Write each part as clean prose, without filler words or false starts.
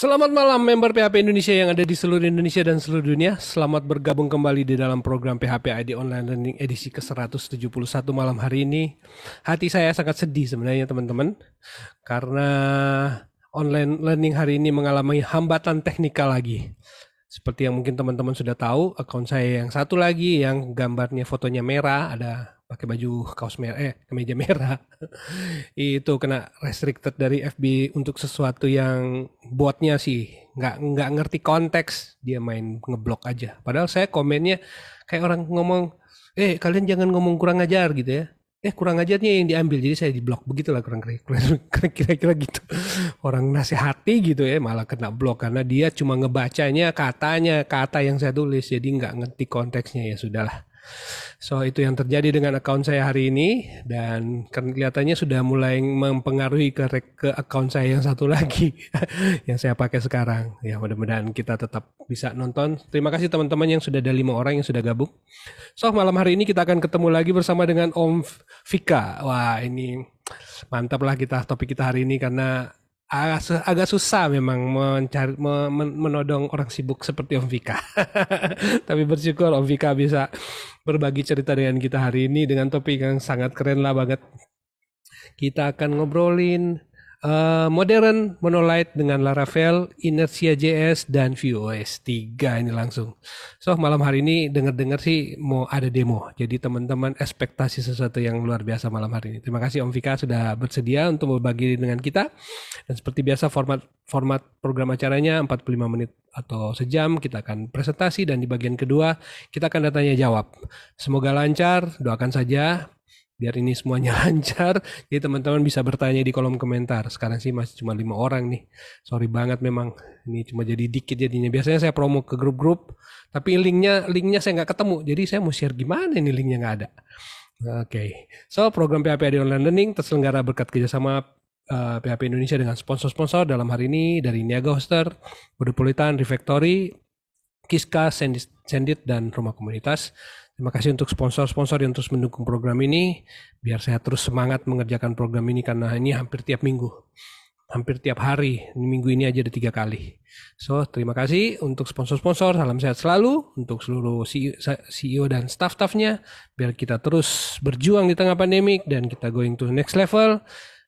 Selamat malam member PHP Indonesia yang ada di seluruh Indonesia dan seluruh dunia. Selamat bergabung kembali di dalam program PHP ID Online Learning edisi ke-171 malam hari ini. Hati saya sangat sedih sebenarnya teman-teman. Karena online learning hari ini mengalami hambatan teknikal lagi. Seperti yang mungkin teman-teman sudah tahu, akun saya yang satu lagi yang gambarnya fotonya merah, ada pakai baju kaos merah, kemeja merah. Itu kena restricted dari FB untuk sesuatu yang botnya sih nggak ngerti konteks, dia main ngeblok aja. Padahal saya komennya kayak orang ngomong, kalian jangan ngomong kurang ajar gitu ya. Kurang ajarnya yang diambil, jadi saya diblok begitulah kurang kira-kira gitu. Orang nasihati gitu ya malah kena blok karena dia cuma ngebacanya katanya kata yang saya tulis, jadi nggak ngerti konteksnya. Ya sudahlah. So itu yang terjadi dengan akun saya hari ini, dan kelihatannya sudah mulai mempengaruhi ke akun saya yang satu lagi yang saya pakai sekarang. Ya mudah-mudahan kita tetap bisa nonton. Terima kasih teman-teman yang sudah ada 5 orang yang sudah gabung. So malam hari ini kita akan ketemu lagi bersama dengan Om Vika. Wah ini mantap lah topik kita hari ini karena agak susah memang menodong orang sibuk seperti Om Vika. Tapi bersyukur Om Vika bisa berbagi cerita dengan kita hari ini dengan topik yang sangat keren lah banget. Kita akan ngobrolin modern monolith dengan Laravel, Inertia JS, dan Vue OS 3 ini langsung. So malam hari ini dengar-dengar sih mau ada demo. Jadi teman-teman ekspektasi sesuatu yang luar biasa malam hari ini. Terima kasih Om Vika sudah bersedia untuk berbagi dengan kita. Dan seperti biasa format program acaranya 45 menit atau sejam. Kita akan presentasi dan di bagian kedua kita akan tanya jawab. Semoga lancar, doakan saja biar ini semuanya lancar. Jadi teman-teman bisa bertanya di kolom komentar. Sekarang sih masih cuma 5 orang nih. Sorry banget memang. Ini cuma jadi dikit jadinya. Biasanya saya promo ke grup-grup. Tapi linknya saya nggak ketemu. Jadi saya mau share gimana ini linknya nggak ada. Oke. So program PHP ID Online Learning terselenggara berkat kerjasama PHP Indonesia dengan sponsor-sponsor dalam hari ini dari Niaga Hoster, Bodopolitan, Refactory, Kiska, Sendit, dan Rumah Komunitas. Terima kasih untuk sponsor-sponsor yang terus mendukung program ini, biar saya terus semangat mengerjakan program ini karena ini hampir tiap minggu, hampir tiap hari. Minggu ini aja ada 3 kali. So, terima kasih untuk sponsor-sponsor, salam sehat selalu untuk seluruh CEO dan staff-staffnya, biar kita terus berjuang di tengah pandemik dan kita going to the next level.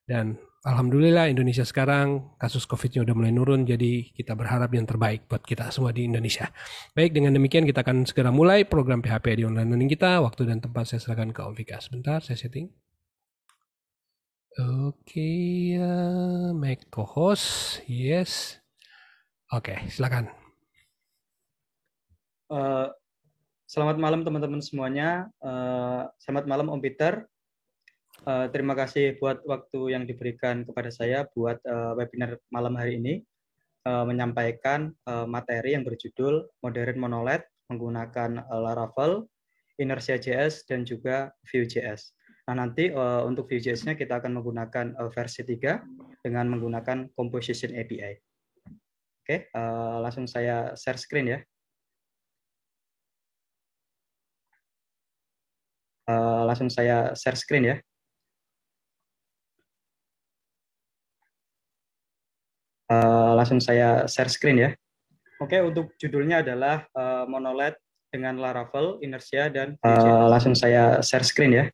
Dan alhamdulillah Indonesia sekarang kasus COVID-nya udah mulai nurun, jadi kita berharap yang terbaik buat kita semua di Indonesia. Baik, dengan demikian kita akan segera mulai program PHP di online learning kita. Waktu dan tempat saya serahkan ke Om Vika. Sebentar, saya setting. Oke, make co-host, yes. Oke, silakan. Selamat malam teman-teman semuanya. Selamat malam Om Peter. Terima kasih buat waktu yang diberikan kepada saya buat webinar malam hari ini menyampaikan materi yang berjudul Modern Monolith menggunakan Laravel, Inertia JS, dan juga Vue JS. Nah nanti untuk Vue JS-nya kita akan menggunakan versi 3 dengan menggunakan Composition API. Oke, langsung saya share screen ya. Langsung saya share screen ya. Langsung saya share screen ya. Oke, untuk judulnya adalah monolith dengan Laravel, Inertia, dan Vue JS. Langsung saya share screen ya.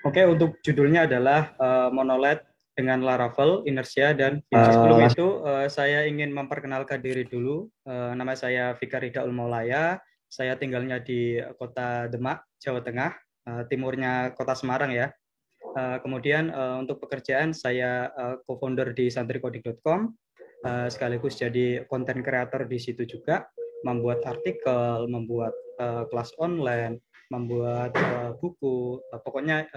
Oke, untuk judulnya adalah monolith dengan Laravel, Inertia, dan Vue JS. Sebelum itu, saya ingin memperkenalkan diri dulu. Nama saya Vika Rida Ulmaulaya. Saya tinggalnya di kota Demak, Jawa Tengah, timurnya kota Semarang ya. Kemudian untuk pekerjaan saya co-founder di santricoding.com. Sekaligus jadi konten kreator di situ juga, membuat artikel, membuat kelas online, membuat buku, pokoknya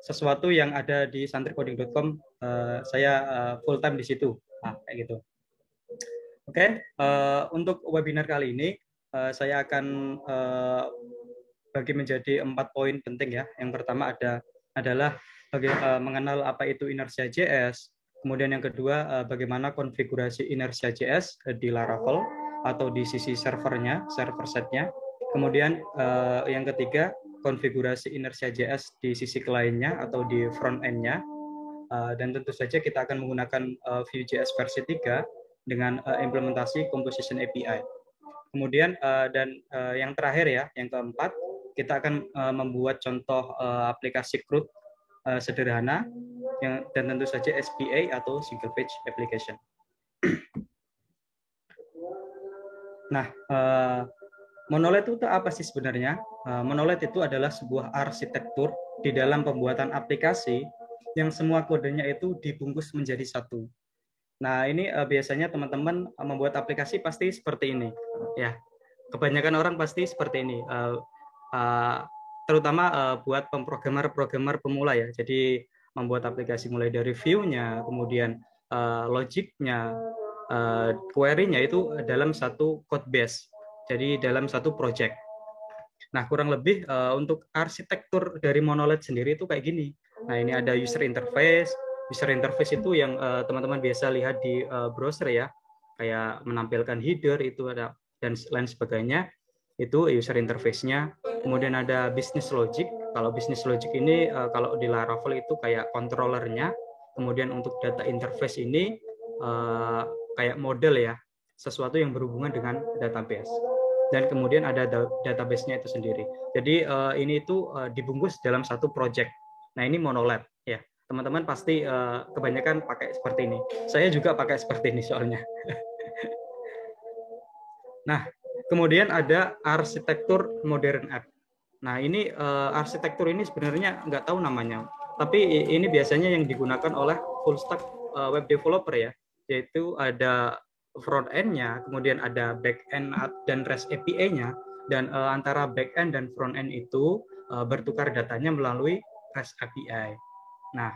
sesuatu yang ada di santricoding.com saya full time di situ, kayak gitu. Oke, untuk webinar kali ini saya akan bagi menjadi 4 poin penting ya. Yang pertama adalah mengenal apa itu Inertia JS. Kemudian yang kedua, bagaimana konfigurasi Inertia JS di Laravel atau di sisi servernya, server setnya. Kemudian yang ketiga, konfigurasi Inertia JS di sisi kliennya atau di front end-nya. Dan tentu saja kita akan menggunakan Vue.js versi 3 dengan implementasi Composition API. Kemudian yang terakhir ya, yang keempat, kita akan membuat contoh aplikasi CRUD sederhana dan tentu saja SPA atau Single Page Application. Nah, monolith itu apa sih sebenarnya? Monolith itu adalah sebuah arsitektur di dalam pembuatan aplikasi yang semua kodenya itu dibungkus menjadi satu. Nah, ini biasanya teman-teman membuat aplikasi pasti seperti ini. Ya, kebanyakan orang pasti seperti ini. Terutama buat pemrogramer pemula ya. Jadi membuat aplikasi mulai dari view-nya, kemudian logic-nya, query-nya itu dalam satu code base. Jadi dalam satu project. Nah, kurang lebih untuk arsitektur dari monolith sendiri itu kayak gini. Nah, ini ada user interface. User interface itu yang teman-teman biasa lihat di browser ya. Kayak menampilkan header itu ada dan lain sebagainya. Itu user interface-nya. Kemudian ada business logic. Kalau business logic ini kalau di Laravel itu kayak controller-nya. Kemudian untuk data interface ini kayak model ya. Sesuatu yang berhubungan dengan database. Dan kemudian ada database-nya itu sendiri. Jadi ini itu dibungkus dalam satu project. Nah, ini monolith ya. Teman-teman pasti kebanyakan pakai seperti ini. Saya juga pakai seperti ini soalnya. Nah, kemudian ada arsitektur modern app. Nah, ini arsitektur ini sebenarnya nggak tahu namanya. Tapi ini biasanya yang digunakan oleh full stack web developer ya. Yaitu ada front end-nya, kemudian ada back end dan REST API-nya, dan antara back end dan front end itu bertukar datanya melalui REST API. Nah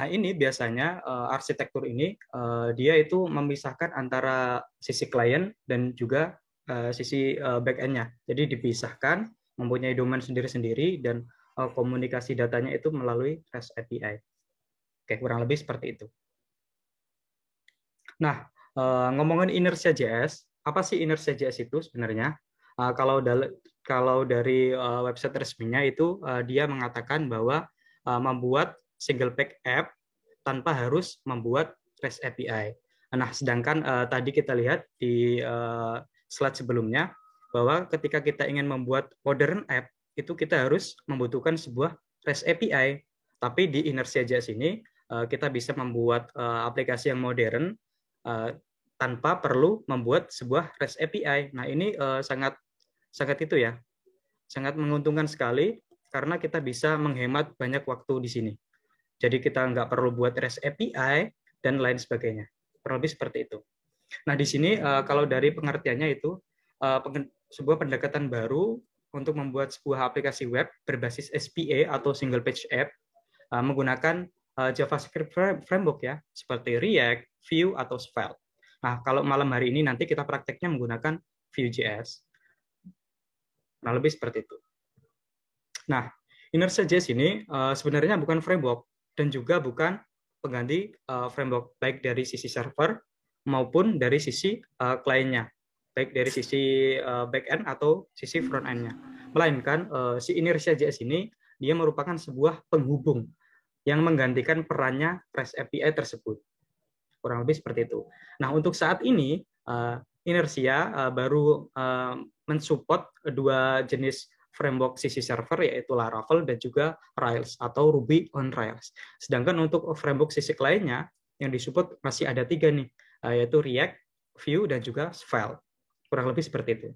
ini biasanya arsitektur ini dia itu memisahkan antara sisi klien dan juga sisi back end-nya. Jadi dipisahkan, mempunyai domain sendiri-sendiri dan komunikasi datanya itu melalui REST API. Oke, kurang lebih seperti itu. Nah, ngomongin Inertia.js, apa sih Inertia.js itu sebenarnya? Kalau dari website resminya itu dia mengatakan bahwa membuat single page app tanpa harus membuat REST API. Nah, sedangkan tadi kita lihat di slide sebelumnya bahwa ketika kita ingin membuat modern app itu kita harus membutuhkan sebuah REST API. Tapi di Inertia.js ini kita bisa membuat aplikasi yang modern tanpa perlu membuat sebuah REST API. Nah, ini sangat itu ya, sangat menguntungkan sekali karena kita bisa menghemat banyak waktu di sini. Jadi kita nggak perlu buat REST API dan lain sebagainya. Kurang lebih seperti itu. Nah, di sini kalau dari pengertiannya itu sebuah pendekatan baru untuk membuat sebuah aplikasi web berbasis SPA atau single page app menggunakan JavaScript framework ya, seperti React, Vue, atau Svelte. Nah, kalau malam hari ini nanti kita prakteknya menggunakan Vue.js. Nah, lebih seperti itu. Nah, Inertia.js ini sebenarnya bukan framework dan juga bukan pengganti framework baik dari sisi server maupun dari sisi kliennya, baik dari sisi back-end atau sisi front-end-nya. Melainkan si Inertia.js ini dia merupakan sebuah penghubung yang menggantikan perannya REST API tersebut. Kurang lebih seperti itu. Nah, untuk saat ini, Inertia baru mensupport dua jenis framework sisi server, yaitu Laravel dan juga Rails atau Ruby on Rails. Sedangkan untuk framework sisi kliennya, yang disupport masih ada 3 nih, yaitu React, Vue, dan juga Svelte. Kurang lebih seperti itu.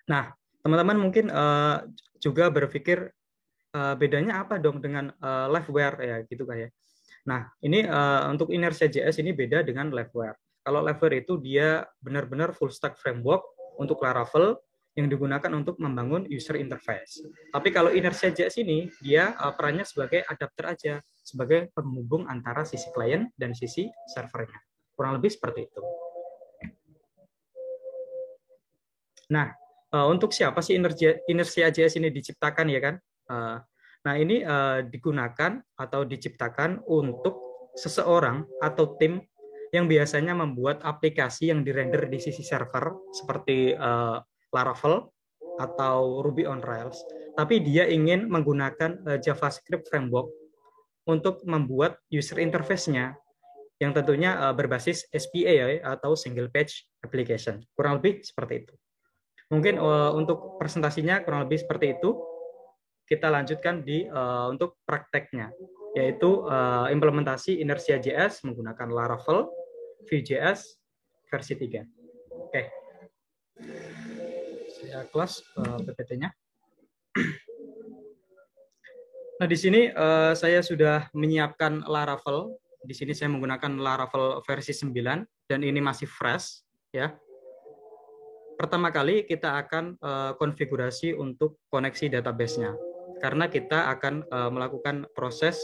Nah, teman-teman mungkin juga berpikir, bedanya apa dong dengan Liveware ya gitu kayak. Nah, ini untuk Inertia.js ini beda dengan Liveware. Kalau Liveware itu dia benar-benar full stack framework untuk Laravel yang digunakan untuk membangun user interface. Tapi kalau Inertia.js ini dia perannya sebagai adapter aja, sebagai penghubung antara sisi klien dan sisi servernya. Kurang lebih seperti itu. Nah, untuk siapa sih Inertia.js ini diciptakan ya kan? Nah, ini digunakan atau diciptakan untuk seseorang atau tim yang biasanya membuat aplikasi yang dirender di sisi server seperti Laravel atau Ruby on Rails, tapi dia ingin menggunakan JavaScript framework untuk membuat user interface-nya yang tentunya berbasis SPA ya, atau single page application. Kurang lebih seperti itu. Mungkin untuk presentasinya kurang lebih seperti itu. Kita lanjutkan untuk prakteknya, yaitu implementasi Inertia JS menggunakan Laravel Vue.js versi 3. Oke. Saya close PPT-nya. Nah, di sini saya sudah menyiapkan Laravel. Di sini saya menggunakan Laravel versi 9 dan ini masih fresh ya. Pertama kali kita akan konfigurasi untuk koneksi database-nya. Karena kita akan melakukan proses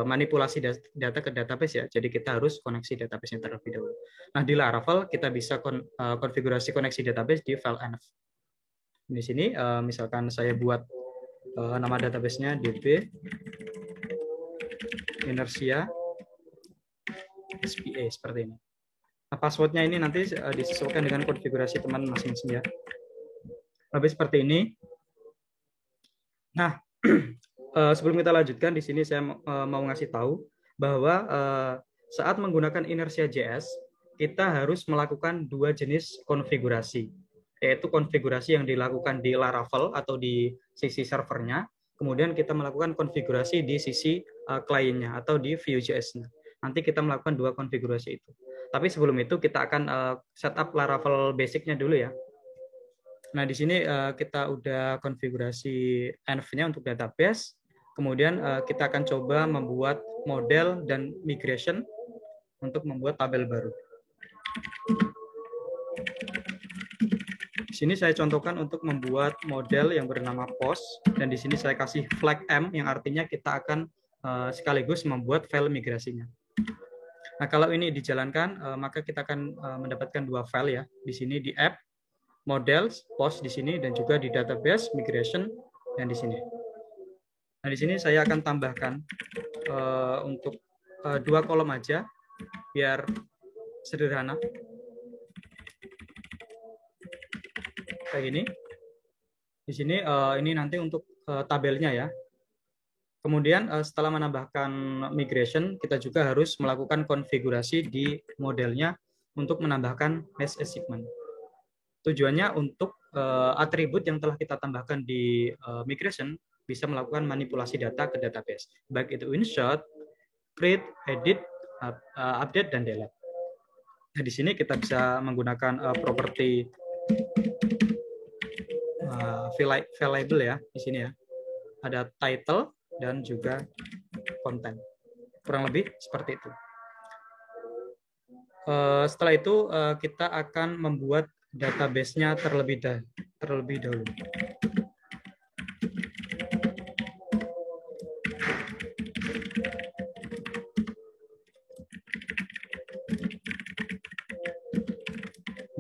manipulasi data ke database ya. Jadi kita harus koneksi database-nya terlebih dahulu. Nah, di Laravel kita bisa konfigurasi koneksi database di file env. Di sini misalkan saya buat nama database-nya db inertia SPA seperti ini. Nah, password-nya ini nanti disesuaikan dengan konfigurasi teman masing-masing ya. Lebih seperti ini. Nah, sebelum kita lanjutkan, di sini saya mau ngasih tahu bahwa saat menggunakan Inertia JS, kita harus melakukan dua jenis konfigurasi, yaitu konfigurasi yang dilakukan di Laravel atau di sisi servernya, kemudian kita melakukan konfigurasi di sisi kliennya atau di Vue.js-nya. Nanti kita melakukan dua konfigurasi itu. Tapi sebelum itu kita akan setup Laravel basic-nya dulu ya. Nah, di sini kita udah konfigurasi env-nya untuk database. Kemudian kita akan coba membuat model dan migration untuk membuat tabel baru. Di sini saya contohkan untuk membuat model yang bernama post, dan di sini saya kasih flag M yang artinya kita akan sekaligus membuat file migrasinya. Nah, kalau ini dijalankan, maka kita akan mendapatkan dua file ya. Di sini di app, models, post di sini, dan juga di database, migration, dan di sini. Nah, di sini saya akan tambahkan untuk dua kolom aja, biar sederhana. Kayak gini. Di sini ini nanti untuk tabelnya ya. Kemudian setelah menambahkan migration, kita juga harus melakukan konfigurasi di modelnya untuk menambahkan mesh achievement. Tujuannya untuk atribut yang telah kita tambahkan di migration bisa melakukan manipulasi data ke database, baik itu insert, create, edit, update, dan delete. Nah, di sini kita bisa menggunakan properti variable ya di sini ya. Ada title dan juga konten. Kurang lebih seperti itu. Setelah itu kita akan membuat database-nya terlebih dahulu.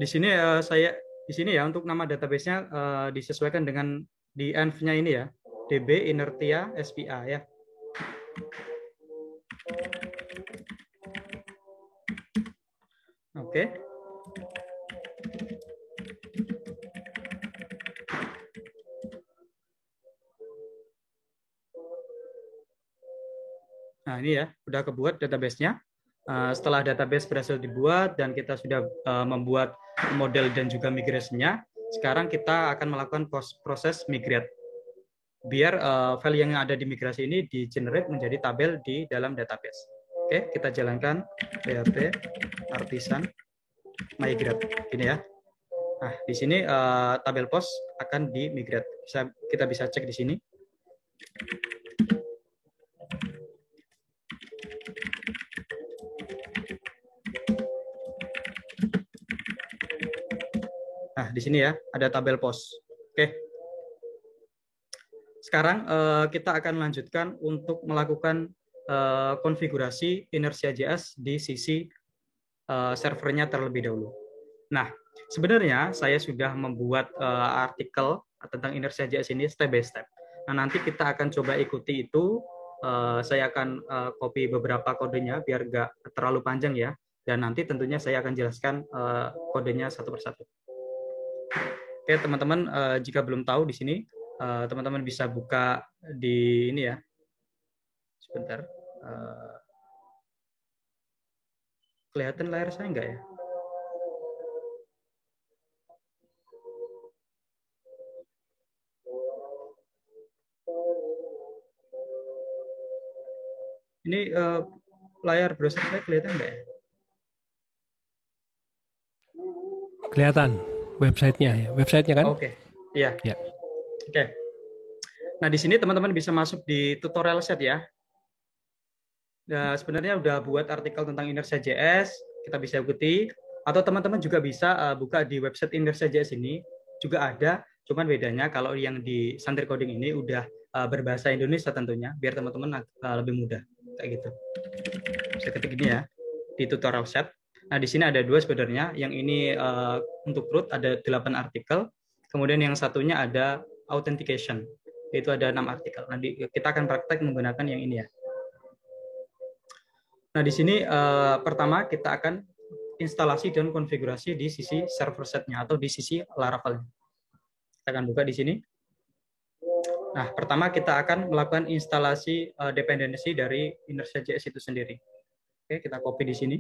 Di sini di sini ya untuk nama database-nya disesuaikan dengan di env-nya ini ya, db inertia SPA ya. Oke. Nah, ini ya, udah kebuat database-nya. Setelah database berhasil dibuat dan kita sudah membuat model dan juga migrasinya, sekarang kita akan melakukan proses migrate. Biar file yang ada di migrasi ini di-generate menjadi tabel di dalam database. Oke, kita jalankan php artisan migrate. Ini ya. Nah, di sini tabel post akan di-migrate. Kita bisa cek di sini. Nah, di sini ya, ada tabel post. Oke. Sekarang kita akan lanjutkan untuk melakukan konfigurasi Inertia JS di sisi servernya terlebih dahulu. Nah, sebenarnya saya sudah membuat artikel tentang Inertia JS ini step by step. Nah, nanti kita akan coba ikuti itu. Saya akan copy beberapa kodenya biar nggak terlalu panjang ya. Dan nanti tentunya saya akan jelaskan kodenya satu persatu. Oke, teman-teman, jika belum tahu di sini, teman-teman bisa buka di ini ya. Sebentar. Kelihatan layar saya enggak ya? Ini layar browser saya kelihatan enggak ya? Kelihatan websitenya ya, websitenya kan? Oke, iya. Ya. Oke. Nah, di sini teman-teman bisa masuk di tutorial set ya. Nah, sebenarnya udah buat artikel tentang Inertia JS, kita bisa ikuti. Atau teman-teman juga bisa buka di website Inertia JS ini, juga ada. Cuman bedanya kalau yang di Santri Coding ini udah berbahasa Indonesia tentunya, biar teman-teman lebih mudah. Kayak gitu. Bisa ketik ini ya, di tutorial set. Nah, di sini ada dua sebenarnya. Yang ini untuk root ada 8 artikel. Kemudian yang satunya ada authentication, yaitu ada 6 artikel. Nanti kita akan praktek menggunakan yang ini ya. Nah, di sini pertama kita akan instalasi dan konfigurasi di sisi server setnya atau di sisi Laravel. Kita akan buka di sini. Nah, pertama kita akan melakukan instalasi dependensi dari Inertia JS itu sendiri. Oke, kita copy di sini.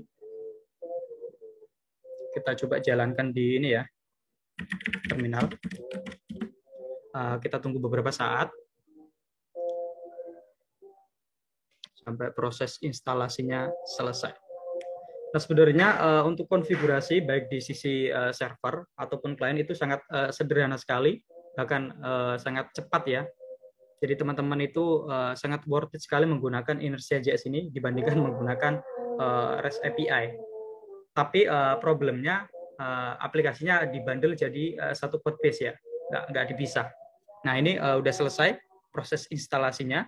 Kita coba jalankan di ini ya, terminal. Kita tunggu beberapa saat sampai proses instalasinya selesai. Nah, sebenarnya untuk konfigurasi baik di sisi server ataupun klien itu sangat sederhana sekali, bahkan sangat cepat ya. Jadi teman-teman itu sangat worth it sekali menggunakan Inertia JS ini dibandingkan menggunakan REST API. Tapi problemnya aplikasinya dibundle jadi satu code base ya, nggak dipisah. Nah, ini udah selesai proses instalasinya.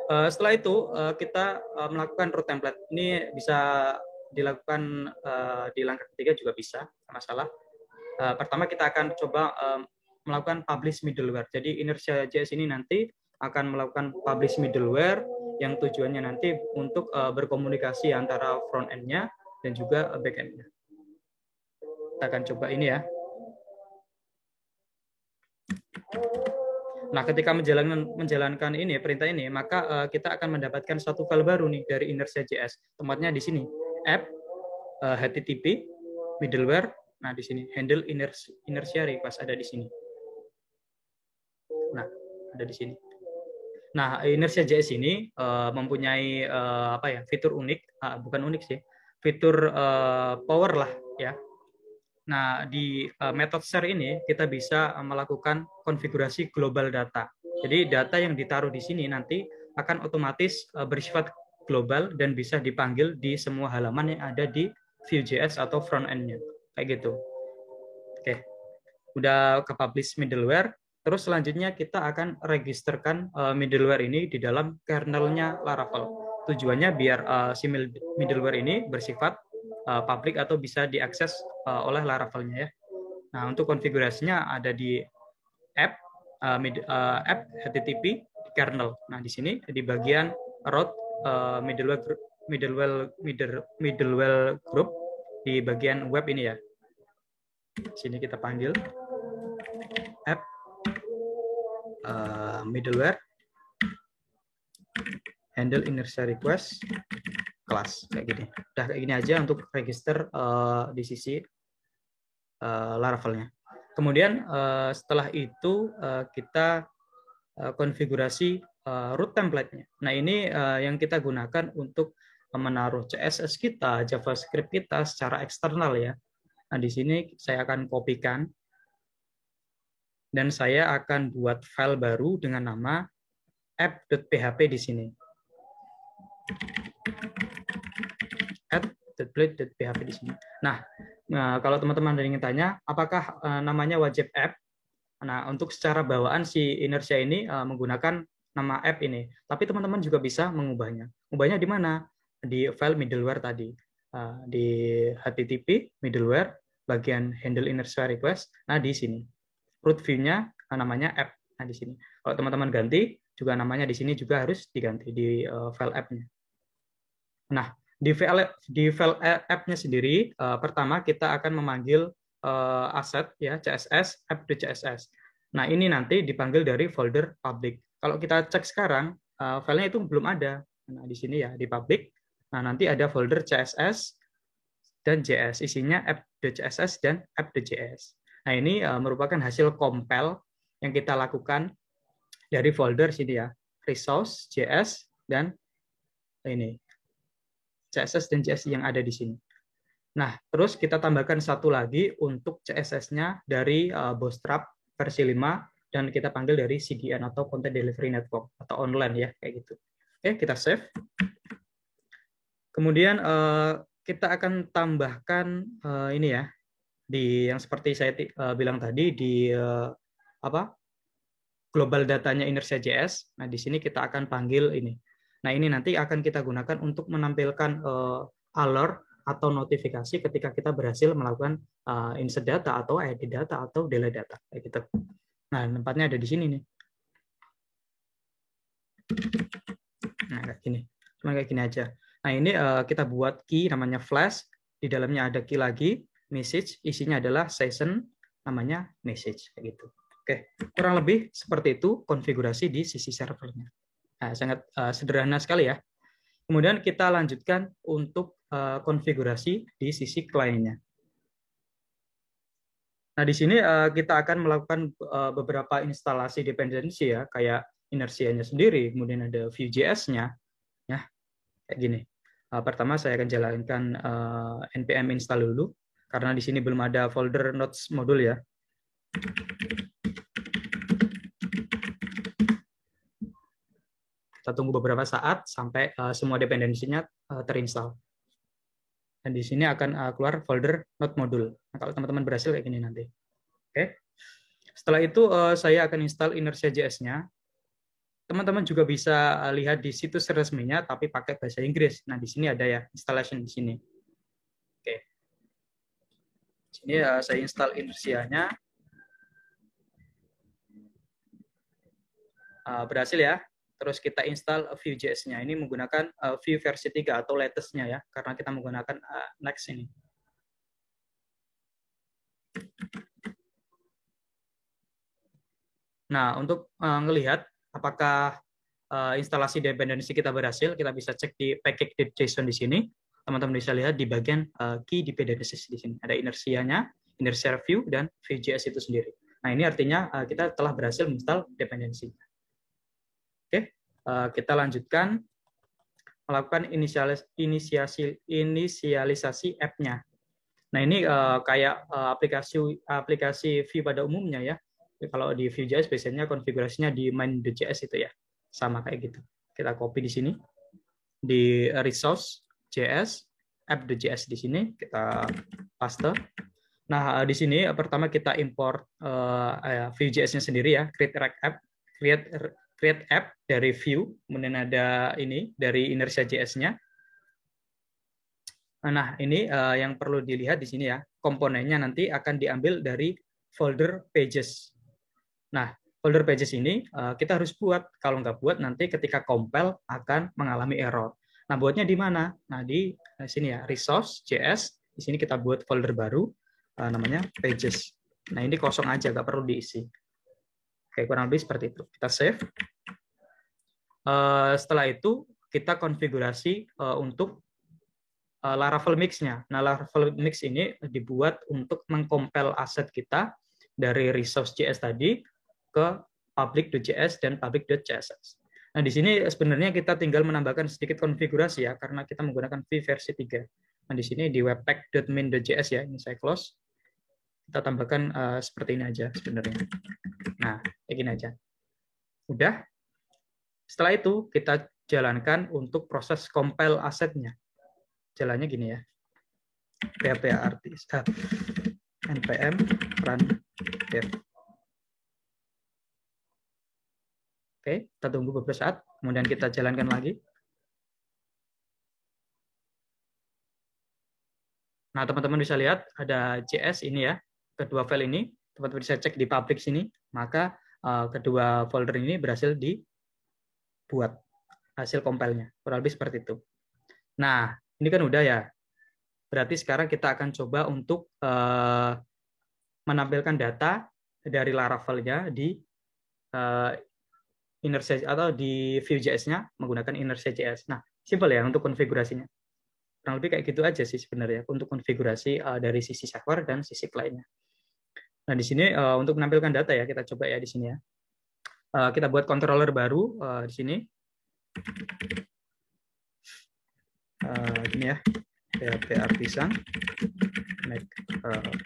Setelah itu kita melakukan root template. Ini bisa dilakukan di langkah ketiga juga bisa, tidak masalah. Pertama kita akan coba melakukan publish middleware. Jadi Inertia JS ini nanti akan melakukan publish middleware yang tujuannya nanti untuk berkomunikasi antara front end-nya dan juga back end-nya. Kita akan coba ini ya. Nah, ketika menjalankan ini perintah ini, maka kita akan mendapatkan satu file baru nih dari Inertia JS. Tempatnya di sini, app HTTP middleware. Nah, di sini handle inertia request ada di sini. Nah, ada di sini. Nah, Inertia JS ini mempunyai apa ya? Fitur unik, bukan unik sih. Fitur power lah ya. Nah, di method share ini kita bisa melakukan konfigurasi global data. Jadi data yang ditaruh di sini nanti akan otomatis bersifat global dan bisa dipanggil di semua halaman yang ada di Vue.js atau front end-nya. Kayak gitu. Oke. Udah ke publish middleware, terus selanjutnya kita akan registerkan middleware ini di dalam kernel-nya Laravel. Tujuannya biar si middleware ini bersifat public atau bisa diakses oleh Laravel-nya ya. Nah, untuk konfigurasinya ada di app app HTTP kernel. Nah, di sini di bagian root middleware group di bagian web ini ya. Sini kita panggil app middleware handle inertia request kelas kayak gini. Udah kayak gini aja untuk register di sisi Laravel-nya. Kemudian setelah itu kita konfigurasi root template-nya. Nah, ini yang kita gunakan untuk menaruh CSS kita, JavaScript kita secara eksternal ya. Nah, di sini saya akan kopikan dan saya akan buat file baru dengan nama app.php di sini. app.php di sini. Nah, kalau teman-teman ingin tanya, apakah namanya wajib app? Nah, untuk secara bawaan si Inertia ini menggunakan nama app ini. Tapi teman-teman juga bisa mengubahnya. Ubahnya di mana? Di file middleware tadi. Di HTTP middleware, bagian handle inertia request. Nah, di sini. Root view-nya namanya app. Nah, di sini. Kalau teman-teman ganti, juga namanya di sini juga harus diganti di file app-nya. Nah, di file app-nya sendiri, pertama kita akan memanggil aset ya CSS app.css. Nah, ini nanti dipanggil dari folder public. Kalau kita cek sekarang, filenya itu belum ada. Nah, di sini ya di public. Nah, nanti ada folder CSS dan JS, isinya app.css dan app.js. Nah, ini merupakan hasil compile yang kita lakukan dari folder sini ya, resource, JS, dan ini CSS dan JS yang ada di sini. Nah, terus kita tambahkan satu lagi untuk CSS-nya dari Bootstrap versi 5 dan kita panggil dari CDN atau Content Delivery Network atau online ya, kayak gitu. Oke, kita save. Kemudian kita akan tambahkan ini ya, di yang seperti saya bilang tadi di global datanya Inertia.js. Nah, di sini kita akan panggil ini. Nah, ini nanti akan kita gunakan untuk menampilkan alert atau notifikasi ketika kita berhasil melakukan insert data atau edit data atau delete data kayak gitu. Nah, tempatnya ada di sini nih. Nah, kayak gini. Cuma kayak gini aja. Nah, ini kita buat key namanya flash, di dalamnya ada key lagi, message, isinya adalah session, namanya message kayak gitu. Oke, kurang lebih seperti itu konfigurasi di sisi servernya. Nah, sangat sederhana sekali ya. Kemudian kita lanjutkan untuk konfigurasi di sisi kliennya. Nah, di sini kita akan melakukan beberapa instalasi dependensi ya, kayak inersianya sendiri, kemudian ada Vue.js-nya, ya, kayak gini. Pertama saya akan jalankan npm install dulu, karena di sini belum ada folder nodes modul ya. Kita tunggu beberapa saat sampai semua dependensinya terinstall. Dan di sini akan keluar folder node modul. Nah, kalau teman-teman berhasil kayak gini nanti. Oke. Setelah itu saya akan install Inertia.js-nya. Teman-teman juga bisa lihat di situs resminya tapi pakai bahasa Inggris. Nah, di sini ada ya installation di sini. Oke. Di sini saya install Inertia-nya. Berhasil ya. Terus kita install Vue.js-nya. Ini menggunakan Vue versi 3 atau latest-nya ya, karena kita menggunakan Next ini. Nah, untuk melihat apakah instalasi dependensi kita berhasil, kita bisa cek di package.json di sini. Teman-teman bisa lihat di bagian key dependencies di sini. Ada inersianya, inertia Vue, dan Vue.js itu sendiri. Nah, ini artinya kita telah berhasil install dependensi. Oke, kita lanjutkan melakukan inisialisasi app-nya. Nah, ini kayak aplikasi Vue pada umumnya ya. Kalau di Vue.js biasanya konfigurasinya di main.js itu ya. Sama kayak gitu. Kita copy di sini. Di resource.js, app.js di sini kita paste. Nah, di sini pertama kita import Vue.js-nya sendiri ya, create app dari Vue, kemudian ada ini dari Inertia.js-nya. Nah, ini yang perlu dilihat di sini ya, komponennya nanti akan diambil dari folder pages. Nah, folder pages ini kita harus buat, kalau nggak buat nanti ketika compile akan mengalami error. Nah, buatnya di mana? Nah, di sini ya, resource.js, di sini kita buat folder baru, namanya pages. Nah, ini kosong aja, nggak perlu diisi. Oke, kurang lebih seperti itu. Kita save. Setelah itu, kita konfigurasi untuk Laravel Mix-nya. Nah, Laravel Mix ini dibuat untuk mengcompile aset kita dari resource.js tadi ke public.js dan public.css. Nah, di sini sebenarnya kita tinggal menambahkan sedikit konfigurasi ya, karena kita menggunakan Vue versi 3. Nah, di sini di webpack.min.js ya, ini saya close. Kita tambahkan seperti ini aja sebenarnya. Nah, kayak gini aja. Udah. Setelah itu, kita jalankan untuk proses compile asetnya. Jalannya gini ya. PHP artis npm run dev. Oke, kita tunggu beberapa saat, kemudian kita jalankan lagi. Nah, teman-teman bisa lihat ada JS ini ya, kedua file ini, teman-teman bisa cek di public sini, maka kedua folder ini berhasil dibuat hasil compile-nya, kurang lebih seperti itu. Nah, ini kan udah ya, berarti sekarang kita akan coba untuk menampilkan data dari Laravel-nya di Inertia atau di Vue.js-nya menggunakan Inertia.js. Nah, simpel ya untuk konfigurasinya. Kurang lebih kayak gitu aja sih sebenarnya untuk konfigurasi dari sisi server dan sisi kliennya. Nah, di sini untuk menampilkan data ya, kita coba ya di sini ya. Kita buat controller baru di sini. Gini ya, PHP Artisan, make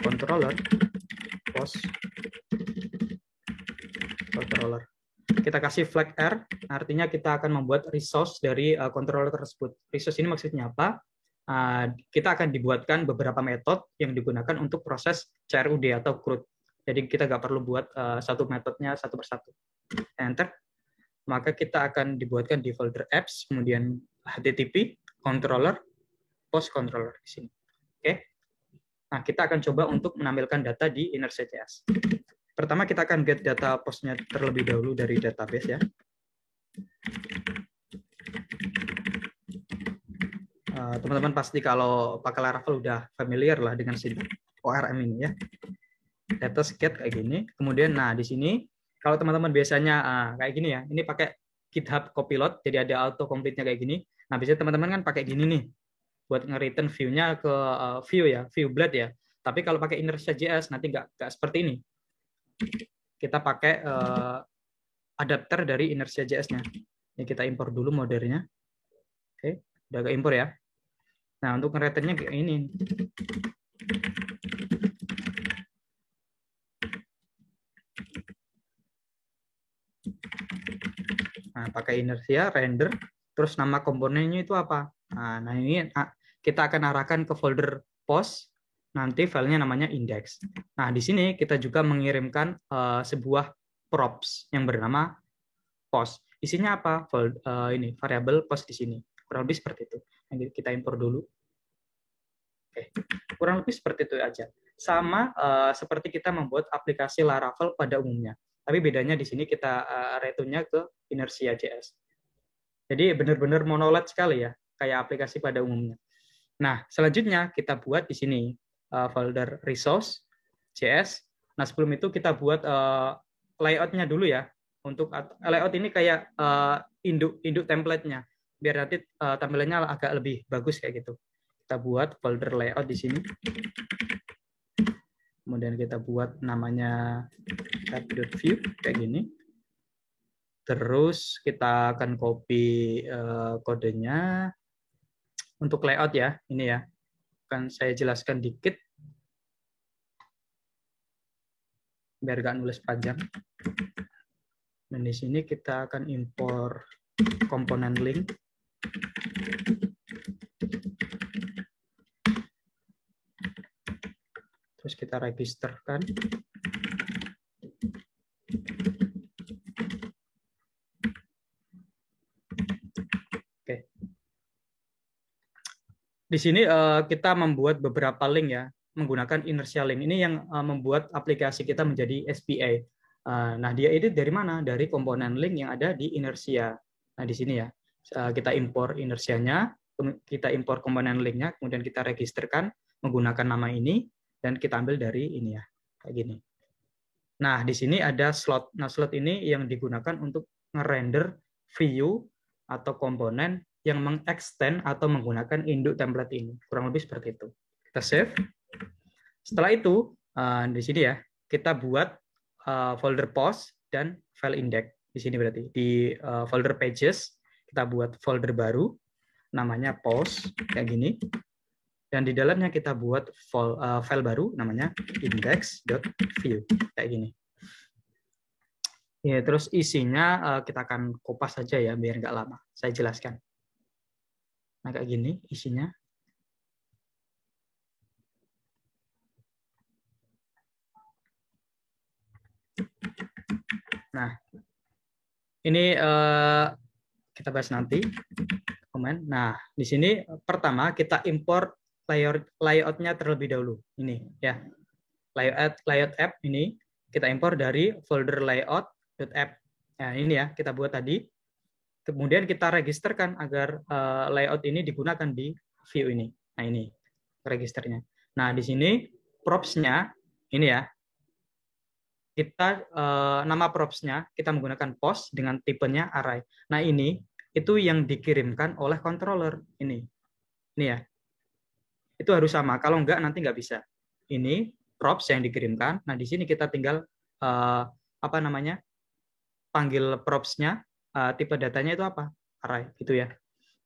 controller, post controller. Kita kasih flag R, artinya kita akan membuat resource dari controller tersebut. Resource ini maksudnya apa? Kita akan dibuatkan beberapa metode yang digunakan untuk proses CRUD atau CRUD. Jadi kita nggak perlu buat satu metodenya satu persatu. Enter. Maka kita akan dibuatkan di folder apps, kemudian HTTP, controller, post controller di sini. Oke. Nah, kita akan coba untuk menampilkan data di Inertia.js. Pertama kita akan get data postnya terlebih dahulu dari database ya. Teman-teman pasti kalau pakai Laravel udah familiar lah dengan sintak ORM ini ya. Data get kayak gini. Kemudian nah di sini kalau teman-teman biasanya kayak gini ya. Ini pakai GitHub Copilot jadi ada auto complete-nya kayak gini. Nah, biasanya teman-teman kan pakai gini nih buat nge-return view-nya ke view ya, view blade ya. Tapi kalau pakai Inertia.js nanti nggak seperti ini. Kita pakai adapter dari Inertia.js-nya. Ini kita impor dulu modernnya. Oke, udah ke impor ya. Nah, untuk nge-returnnya kayak ini. Nah, pakai Inertia, render, terus nama komponennya itu apa? Nah ini kita akan arahkan ke folder post, nanti filenya namanya index. Nah, di sini kita juga mengirimkan sebuah props yang bernama post. Isinya apa? Ini variabel post di sini. Kurang lebih seperti itu. Yang kita impor dulu. Oke, kurang lebih seperti itu aja. Sama seperti kita membuat aplikasi Laravel pada umumnya. Tapi bedanya di sini kita return-nya ke Inertia.js. Jadi benar-benar monolith sekali ya, kayak aplikasi pada umumnya. Nah, selanjutnya kita buat di sini folder resource.js. Nah, sebelum itu kita buat layout-nya dulu ya. Untuk layout ini kayak induk template-nya, biar nanti tampilannya agak lebih bagus kayak gitu. Kita buat folder layout di sini. Kemudian kita buat namanya tab.view kayak gini. Terus kita akan copy kodenya untuk layout ya, ini ya. Akan saya jelaskan dikit biar nggak nulis panjang. Dan di sini kita akan impor komponen link. Terus kita registerkan. Oke. Di sini kita membuat beberapa link ya, menggunakan inertia link. Ini yang membuat aplikasi kita menjadi SPA. Nah, dia itu dari mana? Dari komponen link yang ada di inertia. Nah, di sini ya, kita impor inersianya, kita impor komponen linknya, kemudian kita registerkan menggunakan nama ini, dan kita ambil dari ini ya, kayak gini. Nah, di sini ada slot. Nah, slot ini yang digunakan untuk nge-render view atau komponen yang mengextend atau menggunakan induk template ini. Kurang lebih seperti itu. Kita save. Setelah itu, di sini ya, kita buat folder post dan file index. Di sini berarti. Di folder pages, kita buat folder baru, namanya post, kayak gini. Dan di dalamnya kita buat file baru namanya index.view kayak gini. Ya, terus isinya kita akan kopas saja ya biar nggak lama. Saya jelaskan. Nah, kayak gini isinya. Nah, ini kita bahas nanti. Komen. Nah, di sini pertama kita import layout-nya terlebih dahulu. Ini ya. Layout app ini kita impor dari folder layout.app. Nah, ini ya, kita buat tadi. Kemudian kita registerkan agar layout ini digunakan di view ini. Nah, ini registernya. Nah, di sini props-nya ini ya. Kita nama props-nya kita menggunakan post dengan tipenya array. Nah, ini itu yang dikirimkan oleh controller ini. Ini ya. itu harus sama. Kalau enggak nanti nggak bisa. Ini props yang dikirimkan. Nah di sini kita tinggal panggil propsnya, tipe datanya itu apa, array gitu ya.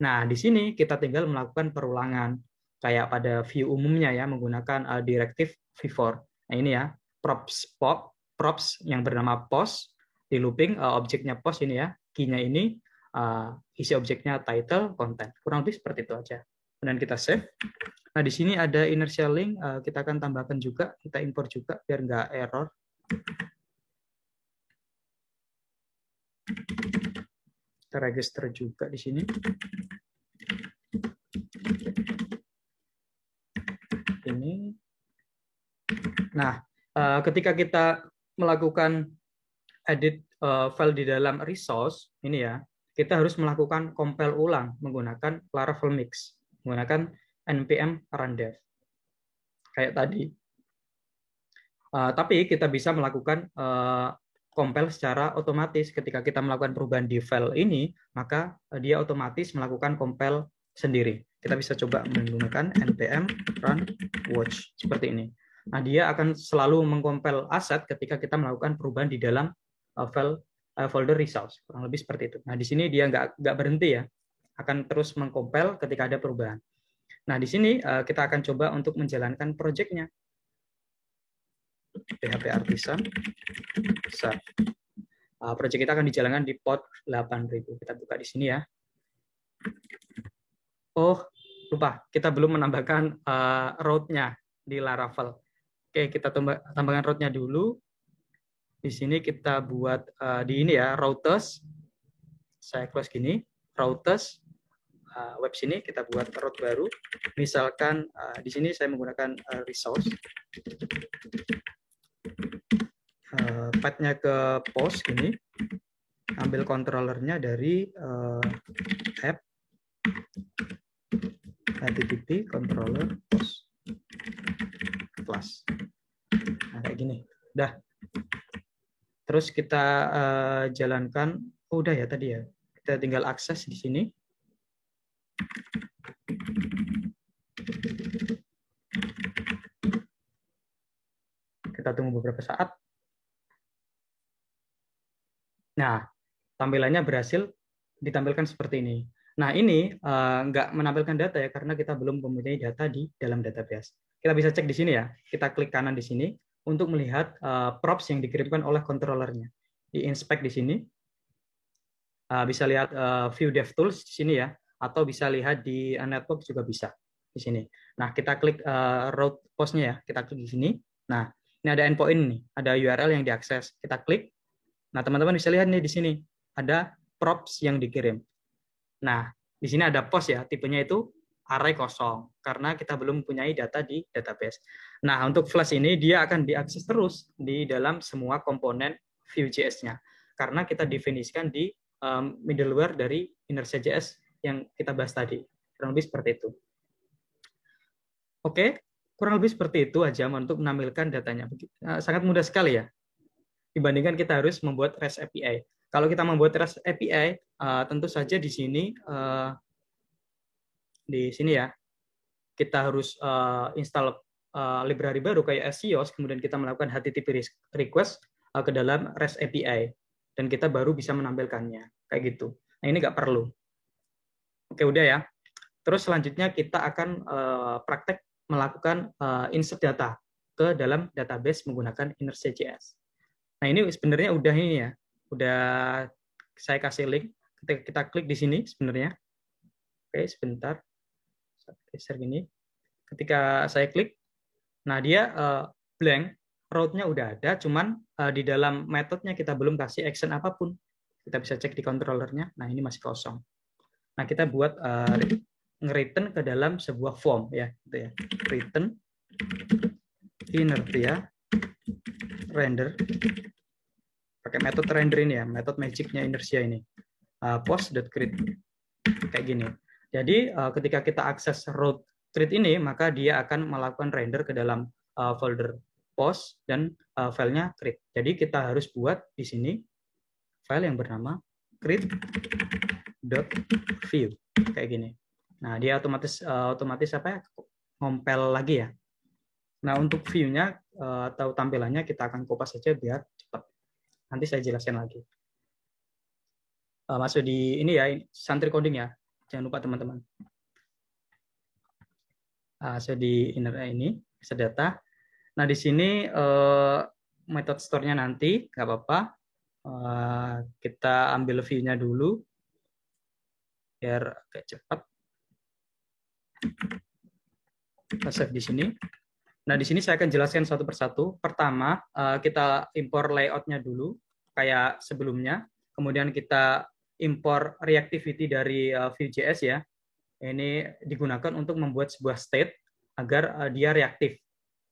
Nah di sini kita tinggal melakukan perulangan kayak pada view umumnya ya, menggunakan directive v4. Nah ini ya, props yang bernama post di looping, objeknya post ini ya, key-nya ini, isi objeknya title, content. Kurang lebih seperti itu aja. Kemudian kita save. Nah di sini ada inertial link, kita akan tambahkan juga, kita import juga biar nggak error. Kita register juga di sini. Ini. Nah, ketika kita melakukan edit file di dalam resource ini ya, kita harus melakukan compile ulang menggunakan Laravel Mix, menggunakan npm rundev kayak tadi. Tapi kita bisa melakukan compile secara otomatis. Ketika kita melakukan perubahan di file ini, maka dia otomatis melakukan compile sendiri. Kita bisa coba menggunakan npm run watch seperti ini. Nah, dia akan selalu mengcompile aset ketika kita melakukan perubahan di dalam file folder resource. Kurang lebih seperti itu. Nah, di sini dia nggak berhenti ya, akan terus mengcompile ketika ada perubahan. Nah, di sini kita akan coba untuk menjalankan project-nya. PHP Artisan start. Project kita akan dijalankan di port 8000. Kita buka di sini ya. Oh, lupa. Kita belum menambahkan route-nya di Laravel. Oke, kita tambahkan route-nya dulu. Di sini kita buat di ini ya, routers. Saya close gini, routers. Web sini kita buat route baru. Misalkan di sini saya menggunakan resource. Path-nya ke post gini, ambil controllernya dari app http controller post class. Nah, kayak gini. Udah. Terus kita jalankan. Oh, udah ya tadi ya. Kita tinggal akses di sini. Kita tunggu beberapa saat. Nah, tampilannya berhasil ditampilkan seperti ini. Nah, ini nggak menampilkan data ya, karena kita belum mempunyai data di dalam database. Kita bisa cek di sini ya. Kita klik kanan di sini untuk melihat props yang dikirimkan oleh controllernya. Di inspect di sini. Bisa lihat view DevTools di sini ya, atau bisa lihat di network juga bisa di sini. Nah, kita klik route post-nya ya. Kita klik di sini. Nah, ini ada endpoint nih, ada URL yang diakses. Kita klik. Nah, teman-teman bisa lihat nih di sini ada props yang dikirim. Nah, di sini ada post ya, tipenya itu array kosong karena kita belum mempunyai data di database. Nah, untuk Flash ini dia akan diakses terus di dalam semua komponen Vue.js-nya karena kita definisikan di middleware dari Inertia.js yang kita bahas tadi. Kurang lebih seperti itu. Oke, kurang lebih seperti itu aja untuk menampilkan datanya. Sangat mudah sekali ya. Dibandingkan kita harus membuat REST API. Kalau kita membuat REST API, tentu saja di sini ya, kita harus install library baru kayak SEOs, kemudian kita melakukan HTTP request ke dalam REST API, dan kita baru bisa menampilkannya, kayak gitu. Nah, ini nggak perlu. Oke, udah ya. Terus selanjutnya kita akan praktek melakukan insert data ke dalam database menggunakan Inertia.js. Nah, ini sebenarnya udah ini ya, udah saya kasih link. Ketika kita klik di sini sebenarnya. Oke, sebentar. Geser gini. Ketika saya klik, nah dia blank, route-nya udah ada, cuman di dalam metodenya kita belum kasih action apapun. Kita bisa cek di controllernya. Nah, ini masih kosong. Nah, kita buat nge-return ke dalam sebuah form ya, gitu ya. Return Inertia render, pakai metode render ini ya, metode magicnya Inertia ini, post.create kayak gini. Jadi ketika kita akses route create ini, maka dia akan melakukan render ke dalam folder post dan filenya create. Jadi kita harus buat di sini file yang bernama create.view kayak gini. Nah, dia otomatis apa ya, ngompel lagi ya. Nah, untuk view-nya atau tampilannya kita akan kopas saja biar cepat. Nanti saya jelaskan lagi. Masuk di ini ya, Santri Coding ya. Jangan lupa teman-teman. Masuk di inner ini, set data. Nah, di sini method store-nya nanti, nggak apa-apa. Kita ambil view-nya dulu, biar agak cepat. Kita save di sini. Nah, di sini saya akan jelaskan satu persatu. Pertama, kita impor layout-nya dulu, kayak sebelumnya. Kemudian kita impor reactivity dari Vue.js ya. Ini digunakan untuk membuat sebuah state agar dia reaktif.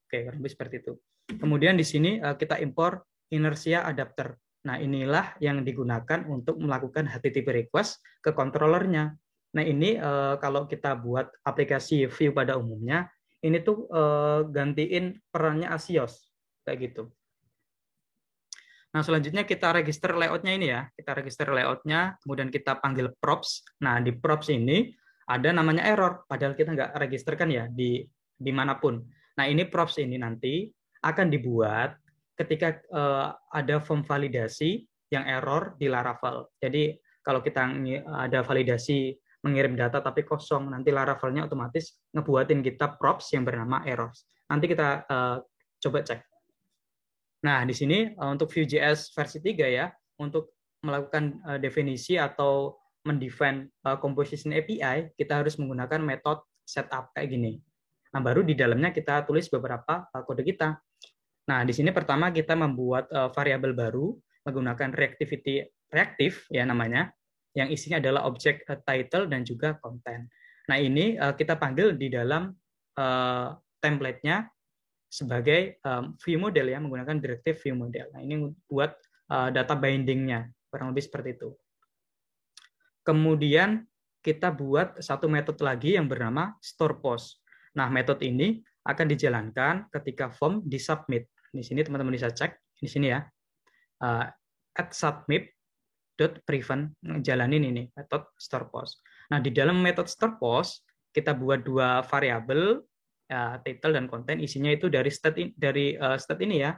Oke, kurang lebih seperti itu. Kemudian di sini kita impor inertia adapter. Nah, inilah yang digunakan untuk melakukan HTTP request ke controllernya. Nah, ini kalau kita buat aplikasi Vue pada umumnya, ini tuh gantiin perannya Axios kayak gitu. Nah, selanjutnya kita register layout-nya ini ya. Kita register layout-nya, kemudian kita panggil props. Nah, di props ini ada namanya error, padahal kita nggak registerkan ya di manapun. Nah, ini props ini nanti akan dibuat ketika ada form validasi yang error di Laravel. Jadi, kalau kita ada validasi mengirim data tapi kosong, nanti Laravel-nya otomatis ngebuatin kita props yang bernama errors. Nanti kita coba cek. Nah, di sini untuk Vue.js versi 3 ya, untuk melakukan definisi atau mendefine composition API, kita harus menggunakan metode setup kayak gini. Nah, baru di dalamnya kita tulis beberapa kode kita. Nah, di sini pertama kita membuat variabel baru menggunakan reactivity reactive ya namanya, yang isinya adalah objek title dan juga content. Nah, ini kita panggil di dalam template-nya sebagai view model ya, menggunakan directive view model. Nah, ini buat data binding-nya, kurang lebih seperti itu. Kemudian kita buat satu metode lagi yang bernama store post. Nah, metode ini akan dijalankan ketika form disubmit. Di sini teman-teman bisa cek di sini ya. At submit.prevent jalanin ini metode store post. Nah, di dalam metode store post kita buat dua variabel title dan konten, isinya itu dari state ini ya.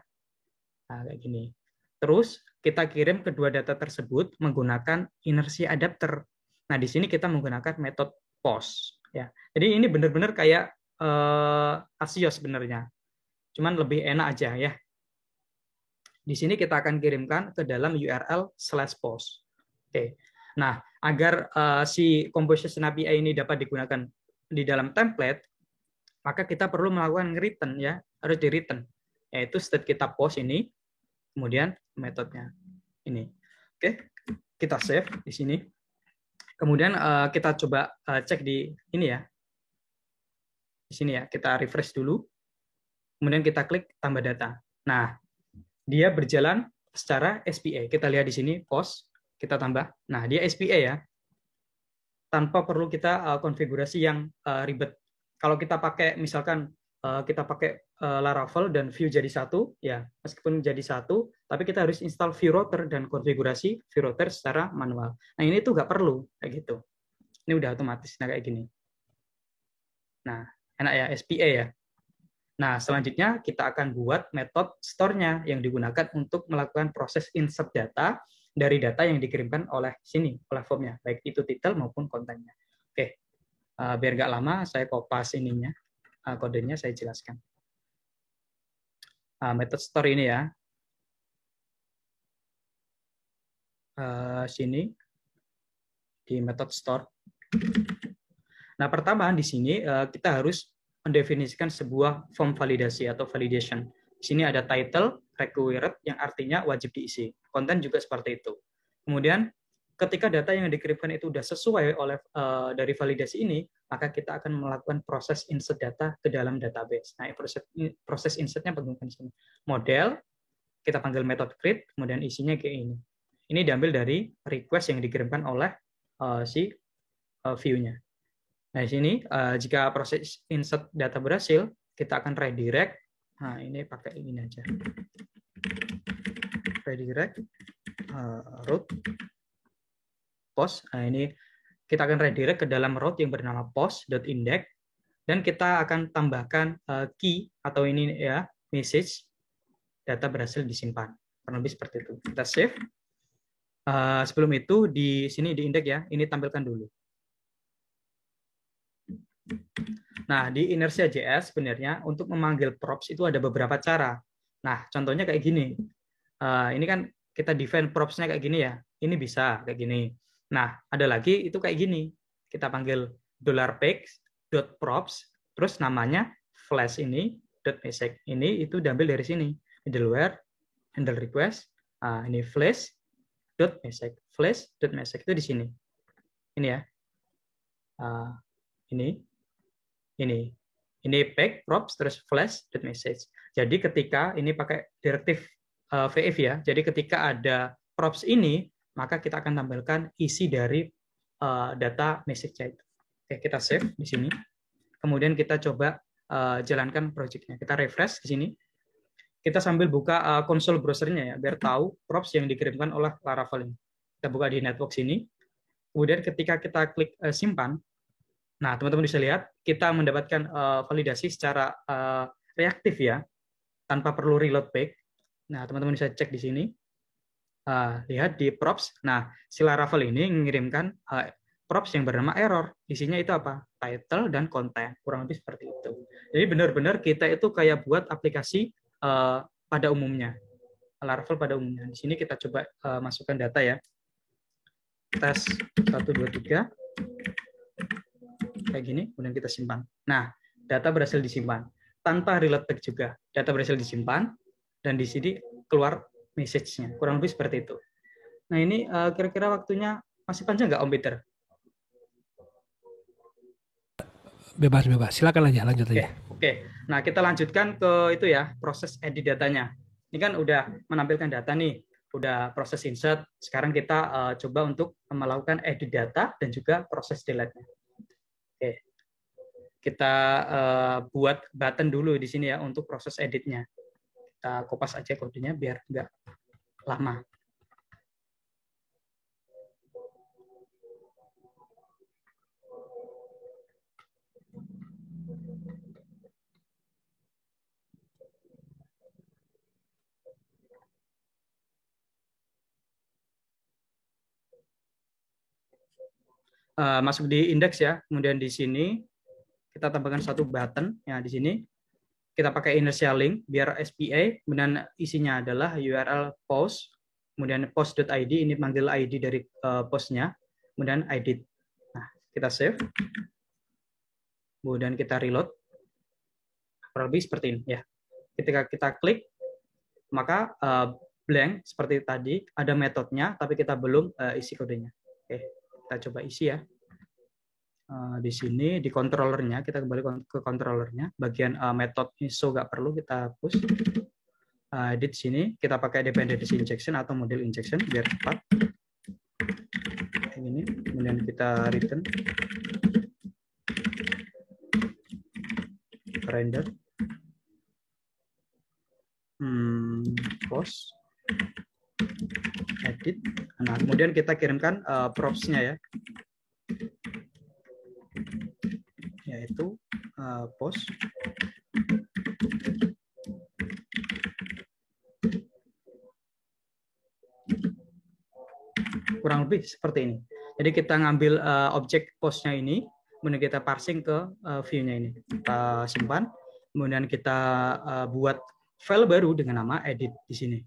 Nah, kayak gini. Terus kita kirim kedua data tersebut menggunakan inertia adapter. Nah, di sini kita menggunakan metode post ya. Jadi ini benar-benar kayak Axios sebenarnya. Cuman lebih enak aja ya. Di sini kita akan kirimkan ke dalam URL/post. Oke. Nah, agar si composition API ini dapat digunakan di dalam template, maka kita perlu melakukan return ya, harus di return, yaitu state kita post ini, kemudian metodenya ini. Oke, kita save di sini. Kemudian kita coba cek di ini ya, di sini ya, kita refresh dulu. Kemudian kita klik tambah data. Nah, dia berjalan secara SPA. Kita lihat di sini post, kita tambah. Nah, dia SPA ya, tanpa perlu kita konfigurasi yang ribet. Kalau kita pakai misalkan kita pakai Laravel dan Vue jadi satu, ya meskipun jadi satu, tapi kita harus install Vue Router dan konfigurasi Vue Router secara manual. Nah, ini tuh nggak perlu kayak gitu. Ini udah otomatis kayak gini. Nah, enak ya, SPA ya. Nah, selanjutnya kita akan buat metode store-nya yang digunakan untuk melakukan proses insert data dari data yang dikirimkan oleh sini, oleh formnya, baik itu title maupun kontennya. Oke, biar nggak lama, saya kopas ininya, kodenya saya jelaskan. Metode store ini ya, sini di metode store. Nah, pertama di sini kita harus mendefinisikan sebuah form validasi atau validation. Di sini ada title required yang artinya wajib diisi. Konten juga seperti itu. Kemudian ketika data yang dikirimkan itu sudah sesuai oleh dari validasi ini, maka kita akan melakukan proses insert data ke dalam database. Nah, proses insertnya menggunakan sini. Model, kita panggil method create, kemudian isinya kayak ini. Ini diambil dari request yang dikirimkan oleh si view-nya. Nah, di sini jika proses insert data berhasil, kita akan redirect. Nah, ini pakai ini aja. Redirect route post. Nah, ini kita akan redirect ke dalam route yang bernama post.index. Dan kita akan tambahkan key atau ini ya, message, data berhasil disimpan. Kurang lebih seperti itu. Kita save. Sebelum itu di sini di indeks ya, ini tampilkan dulu. Nah, di Inertia.js sebenarnya untuk memanggil props itu ada beberapa cara. Nah, contohnya kayak gini. Ini kan kita define props-nya kayak gini ya. Ini bisa kayak gini. Nah, ada lagi itu kayak gini. Kita panggil $page.props, terus namanya flash ini, .message ini itu diambil dari sini. Middleware, handle request, ini flash.message. Flash.message itu di sini. Ini ya. Ini pack props terus flash.message. Jadi ketika ini pakai direktif VF ya. Jadi ketika ada props ini, maka kita akan tampilkan isi dari data message itu. Oke, kita save di sini. Kemudian kita coba jalankan project-nya. Kita refresh di sini. Kita sambil buka konsol browsernya ya, biar tahu props yang dikirimkan oleh Laravel ini. Kita buka di network sini. Kemudian ketika kita klik simpan, nah teman-teman bisa lihat kita mendapatkan validasi secara reaktif ya, tanpa perlu reload page. Nah teman-teman bisa cek di sini, lihat di props. Nah si Laravel ini mengirimkan props yang bernama error. Isinya itu apa? Title dan konten. Kurang lebih seperti itu. Jadi benar-benar kita itu kayak buat aplikasi pada umumnya. Laravel pada umumnya. Di sini kita coba masukkan data ya. Tes 1, 2, 3. Kayak gini, kemudian kita simpan. Nah, data berhasil disimpan. Tanpa reload back juga. Data berhasil disimpan, dan di sini keluar message-nya. Kurang lebih seperti itu. Nah, ini kira-kira waktunya masih panjang nggak, Om Peter? Bebas. Silakan aja, lanjut aja. Oke. Nah, kita lanjutkan ke itu ya, proses edit datanya. Ini kan udah menampilkan data nih, udah proses insert. Sekarang kita coba untuk melakukan edit data dan juga proses delete-nya. Oke. Kita buat button dulu di sini ya untuk proses editnya. Kita kopas aja kodenya biar nggak lama. Masuk di indeks ya, kemudian di sini kita tambahkan satu button ya di sini. Kita pakai inertia link biar SPA, kemudian isinya adalah URL post, kemudian post.id ini panggil ID dari postnya, kemudian edit. Nah, kita save, kemudian kita reload. Kurang lebih seperti ini ya. Ketika kita klik, maka blank seperti tadi, ada metodenya, tapi kita belum isi kodenya. Oke, kita coba isi ya. Di sini di controllernya, kita kembali ke controllernya, bagian method show nggak perlu, kita hapus. Di sini kita pakai dependency injection atau model injection biar cepat. Ini kemudian kita return, render, post, edit. Nah kemudian kita kirimkan props-nya ya, yaitu post. Kurang lebih seperti ini. Jadi kita ngambil objek postnya ini, kemudian kita parsing ke view-nya ini. Kita simpan, kemudian kita buat file baru dengan nama edit di sini.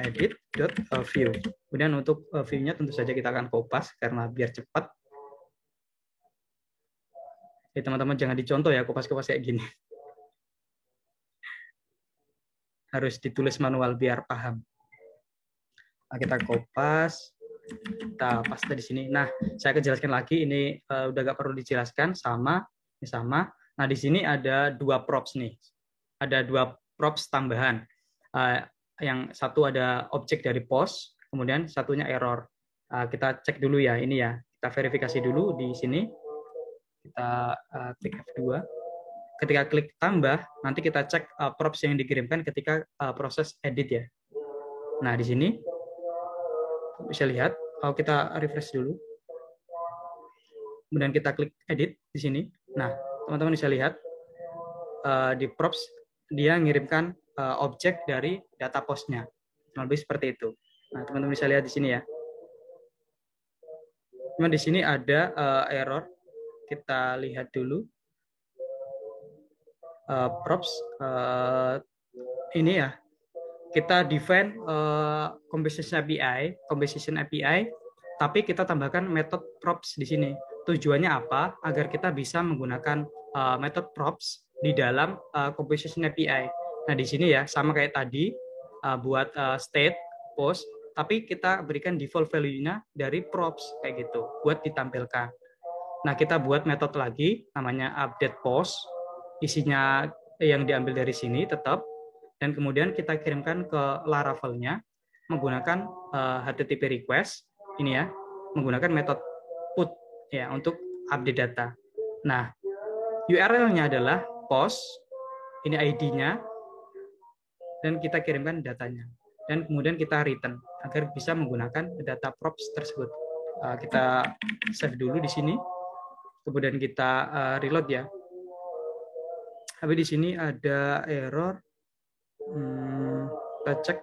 Edit.view. Kemudian untuk view-nya tentu saja kita akan kopas karena biar cepat. Jadi teman-teman jangan dicontoh ya kopas-kopas kayak gini. Harus ditulis manual biar paham. Nah, kita kopas, kita paste di sini. Nah, saya akan jelaskan lagi. Ini udah gak perlu dijelaskan, sama. Nah, di sini ada dua props nih. Ada dua props tambahan. Yang satu ada objek dari post, kemudian satunya error. Kita cek dulu ya, ini ya. Kita verifikasi dulu di sini. Kita klik F2. Ketika klik tambah, nanti kita cek props yang dikirimkan ketika proses edit ya. Nah, di sini bisa lihat, kalau kita refresh dulu, kemudian kita klik edit di sini. Nah, teman-teman bisa lihat di props dia ngirimkan objek dari data postnya. Lebih seperti itu. Nah, teman-teman bisa lihat di sini ya. Cuma di sini ada error. Kita lihat dulu. Props ini ya. Kita define composition API, tapi kita tambahkan method props di sini. Tujuannya apa? Agar kita bisa menggunakan method props di dalam composition API. Nah, di sini ya sama kayak tadi buat state, post, tapi kita berikan default value-nya dari props kayak gitu buat ditampilkan. Nah, kita buat metode lagi namanya update post, isinya yang diambil dari sini tetap, dan kemudian kita kirimkan ke Laravel-nya menggunakan HTTP request ini ya, menggunakan metode put ya untuk update data. Nah, URL-nya adalah post, ini ID-nya, dan kita kirimkan datanya. Dan kemudian kita return agar bisa menggunakan data props tersebut. Kita save dulu di sini, kemudian kita reload ya. Tapi di sini ada error. Kita cek.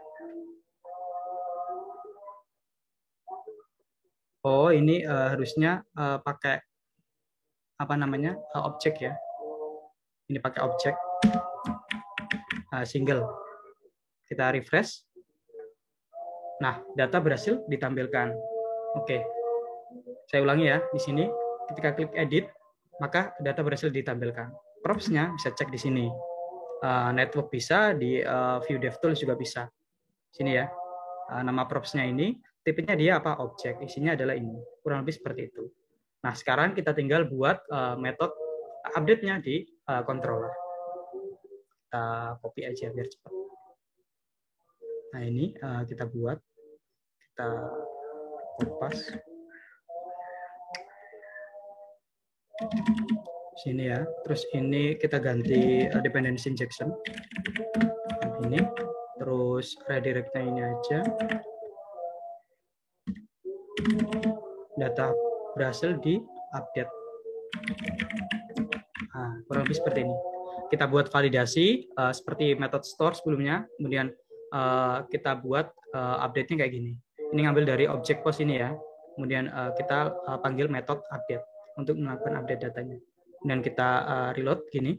Oh, ini harusnya pakai apa namanya objek ya. Ini pakai objek single. Kita refresh. Nah, data berhasil ditampilkan. Oke. Saya ulangi ya di sini. Ketika klik edit, maka data berhasil ditampilkan. Props-nya bisa cek di sini. Network bisa, di View DevTools juga bisa. Sini ya. Nama props-nya ini, tipenya dia apa? Objek. Isinya adalah ini. Kurang lebih seperti itu. Nah, sekarang kita tinggal buat metode update-nya di controller. Kita copy aja biar cepat. Nah, ini kita buat. Kita kopas. Sini ya. Terus ini kita ganti dependency injection. Ini. Terus redirect-nya ini aja. Data berhasil di-update. Nah, kurang lebih seperti ini. Kita buat validasi seperti method store sebelumnya. Kemudian kita buat update-nya kayak gini. Ini ngambil dari objek post ini ya. Kemudian kita panggil method update untuk melakukan update datanya. Dan kita reload gini.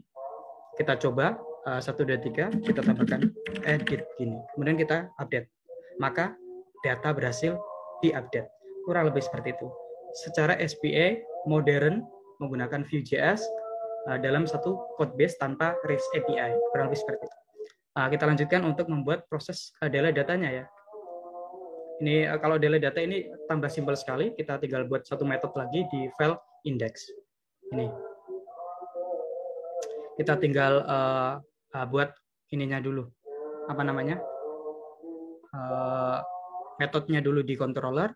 Kita coba 1, 2, 3, kita tambahkan edit gini. Kemudian kita update. Maka data berhasil di-update. Kurang lebih seperti itu. Secara SPA modern menggunakan Vue.js dalam satu code base tanpa REST API. Kurang lebih seperti itu. Kita lanjutkan untuk membuat proses delete datanya ya. Ini kalau delete data ini tambah simpel sekali. Kita tinggal buat satu metode lagi di file index. Ini. Kita tinggal buat ininya dulu. Apa namanya? Metodenya dulu di controller.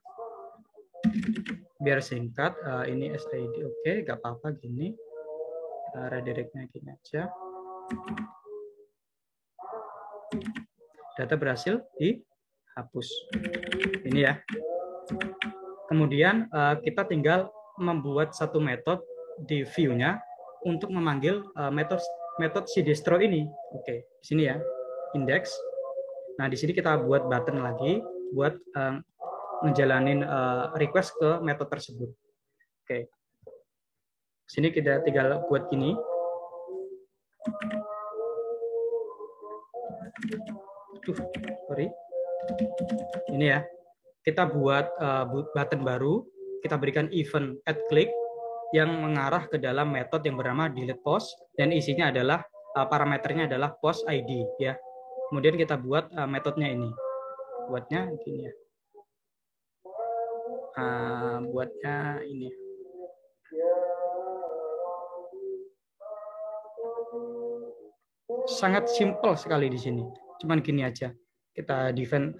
Biar singkat. Ini SID. Oke, nggak apa-apa gini. Redirect-nya gini aja. Data berhasil dihapus. Ini ya. Kemudian kita tinggal membuat satu metode di view-nya untuk memanggil metode si distro ini. Oke, di sini ya. Index. Nah, di sini kita buat button lagi buat ngejalanin request ke metode tersebut. Oke. Sini kita tinggal buat gini. Sorry. Ini ya. Kita buat button baru, kita berikan event add click yang mengarah ke dalam metode yang bernama delete post dan isinya adalah parameternya adalah post ID ya. Kemudian kita buat metodenya ini. Buatnya gini ya. Buatnya ini. Sangat simpel sekali di sini. Cuman gini aja. Kita define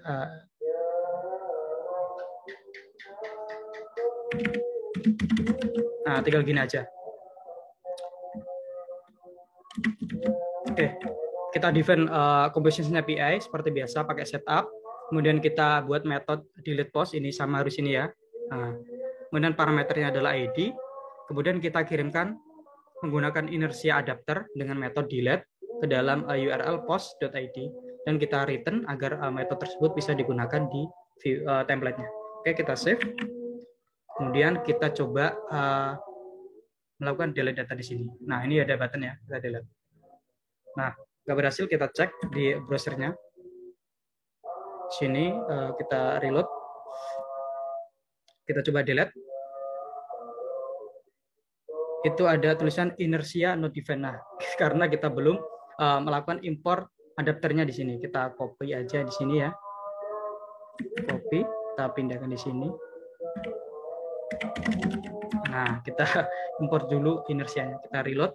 tinggal gini aja. Oke. Kita define composition API seperti biasa pakai setup. Kemudian kita buat metode delete post ini sama harus ini ya. Kemudian parameternya adalah ID. Kemudian kita kirimkan menggunakan inertia adapter dengan metode delete ke dalam URL post.id dan kita return agar metode tersebut bisa digunakan di template-nya. Oke, kita save. Kemudian kita coba melakukan delete data di sini. Nah, ini ada button ya, kita delete. Nah, nggak berhasil, kita cek di browsernya. Sini kita reload. Kita coba delete. Itu ada tulisan inertia not defined. Nah, karena kita belum melakukan import adapternya di sini. Kita copy aja di sini ya. Copy, kita pindahkan di sini. Nah, kita import dulu inersianya. Kita reload.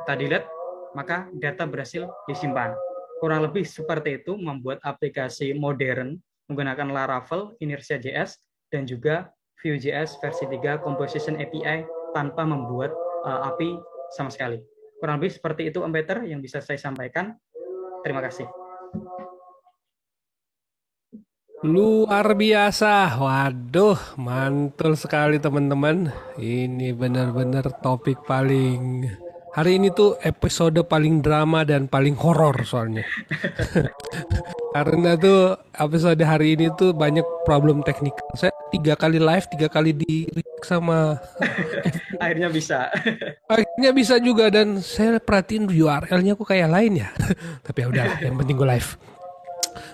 Kita delete, maka data berhasil disimpan. Kurang lebih seperti itu membuat aplikasi modern menggunakan Laravel, Inertia.js, dan juga Vue.js versi 3 Composition API tanpa membuat API sama sekali. Kurang lebih seperti itu, Om Peter, yang bisa saya sampaikan. Terima kasih. Luar biasa, waduh, mantul sekali teman-teman. Ini benar-benar topik paling, hari ini tuh episode paling drama dan paling horor soalnya. Karena tuh episode hari ini tuh banyak problem teknik. Saya 3 kali live, 3 kali di sama. Akhirnya bisa. Akhirnya bisa juga, dan saya perhatiin URL-nya kok kayak lain ya. Tapi ya udahlah, yang penting gue live.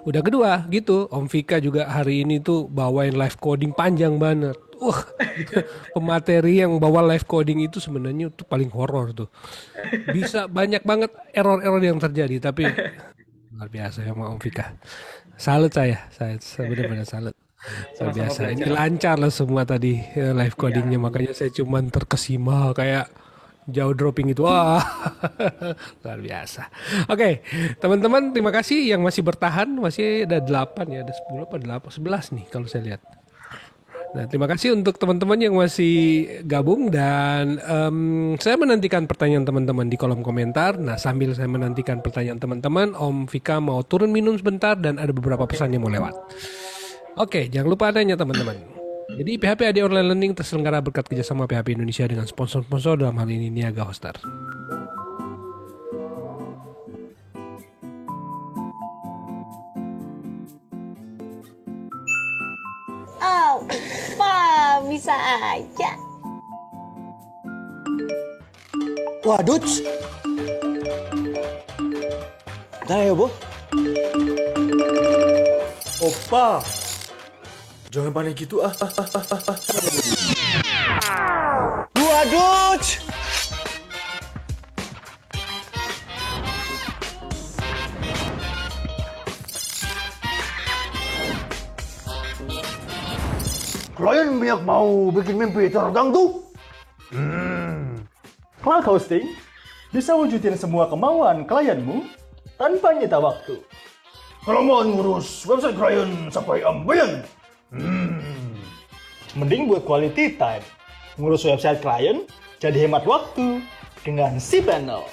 Udah kedua gitu, Om Vika juga hari ini tuh bawain live coding panjang banget. Pemateri yang bawa live coding itu sebenarnya tuh paling horor tuh. Bisa banyak banget error-error yang terjadi, tapi luar biasa ya Om Vika. Salut saya benar-benar salut. Luar biasa. Ini lancar lah semua tadi live codingnya, makanya saya cuman terkesima kayak jauh dropping itu. Wah, luar biasa. Oke, teman-teman, terima kasih yang masih bertahan. Masih ada 8 ya, ada 10 apa 8, 11 nih kalau saya lihat. Nah, terima kasih untuk teman-teman yang masih gabung, dan saya menantikan pertanyaan teman-teman di kolom komentar. Nah, sambil saya menantikan pertanyaan teman-teman, Om Vika mau turun minum sebentar dan ada beberapa pesan yang mau lewat. Oke, jangan lupa adanya teman-teman. Jadi PHP AD Online Learning terselenggara berkat kerjasama PHP Indonesia dengan sponsor-sponsor, dalam hal ini Niaga Hoster. Oh, Pak, bisa aja. Waduh. Bentar ya, Bu. Opa. Jangan panik gitu ah. Waduh. Klien banyak mau bikin mimpi terganggu. Cloud Hosting bisa wujudin semua kemauan klienmu tanpa nyita waktu. Kalau mau ngurus website klien sampai ambeien, mending buat quality time. Ngurus website klien jadi hemat waktu dengan cPanel.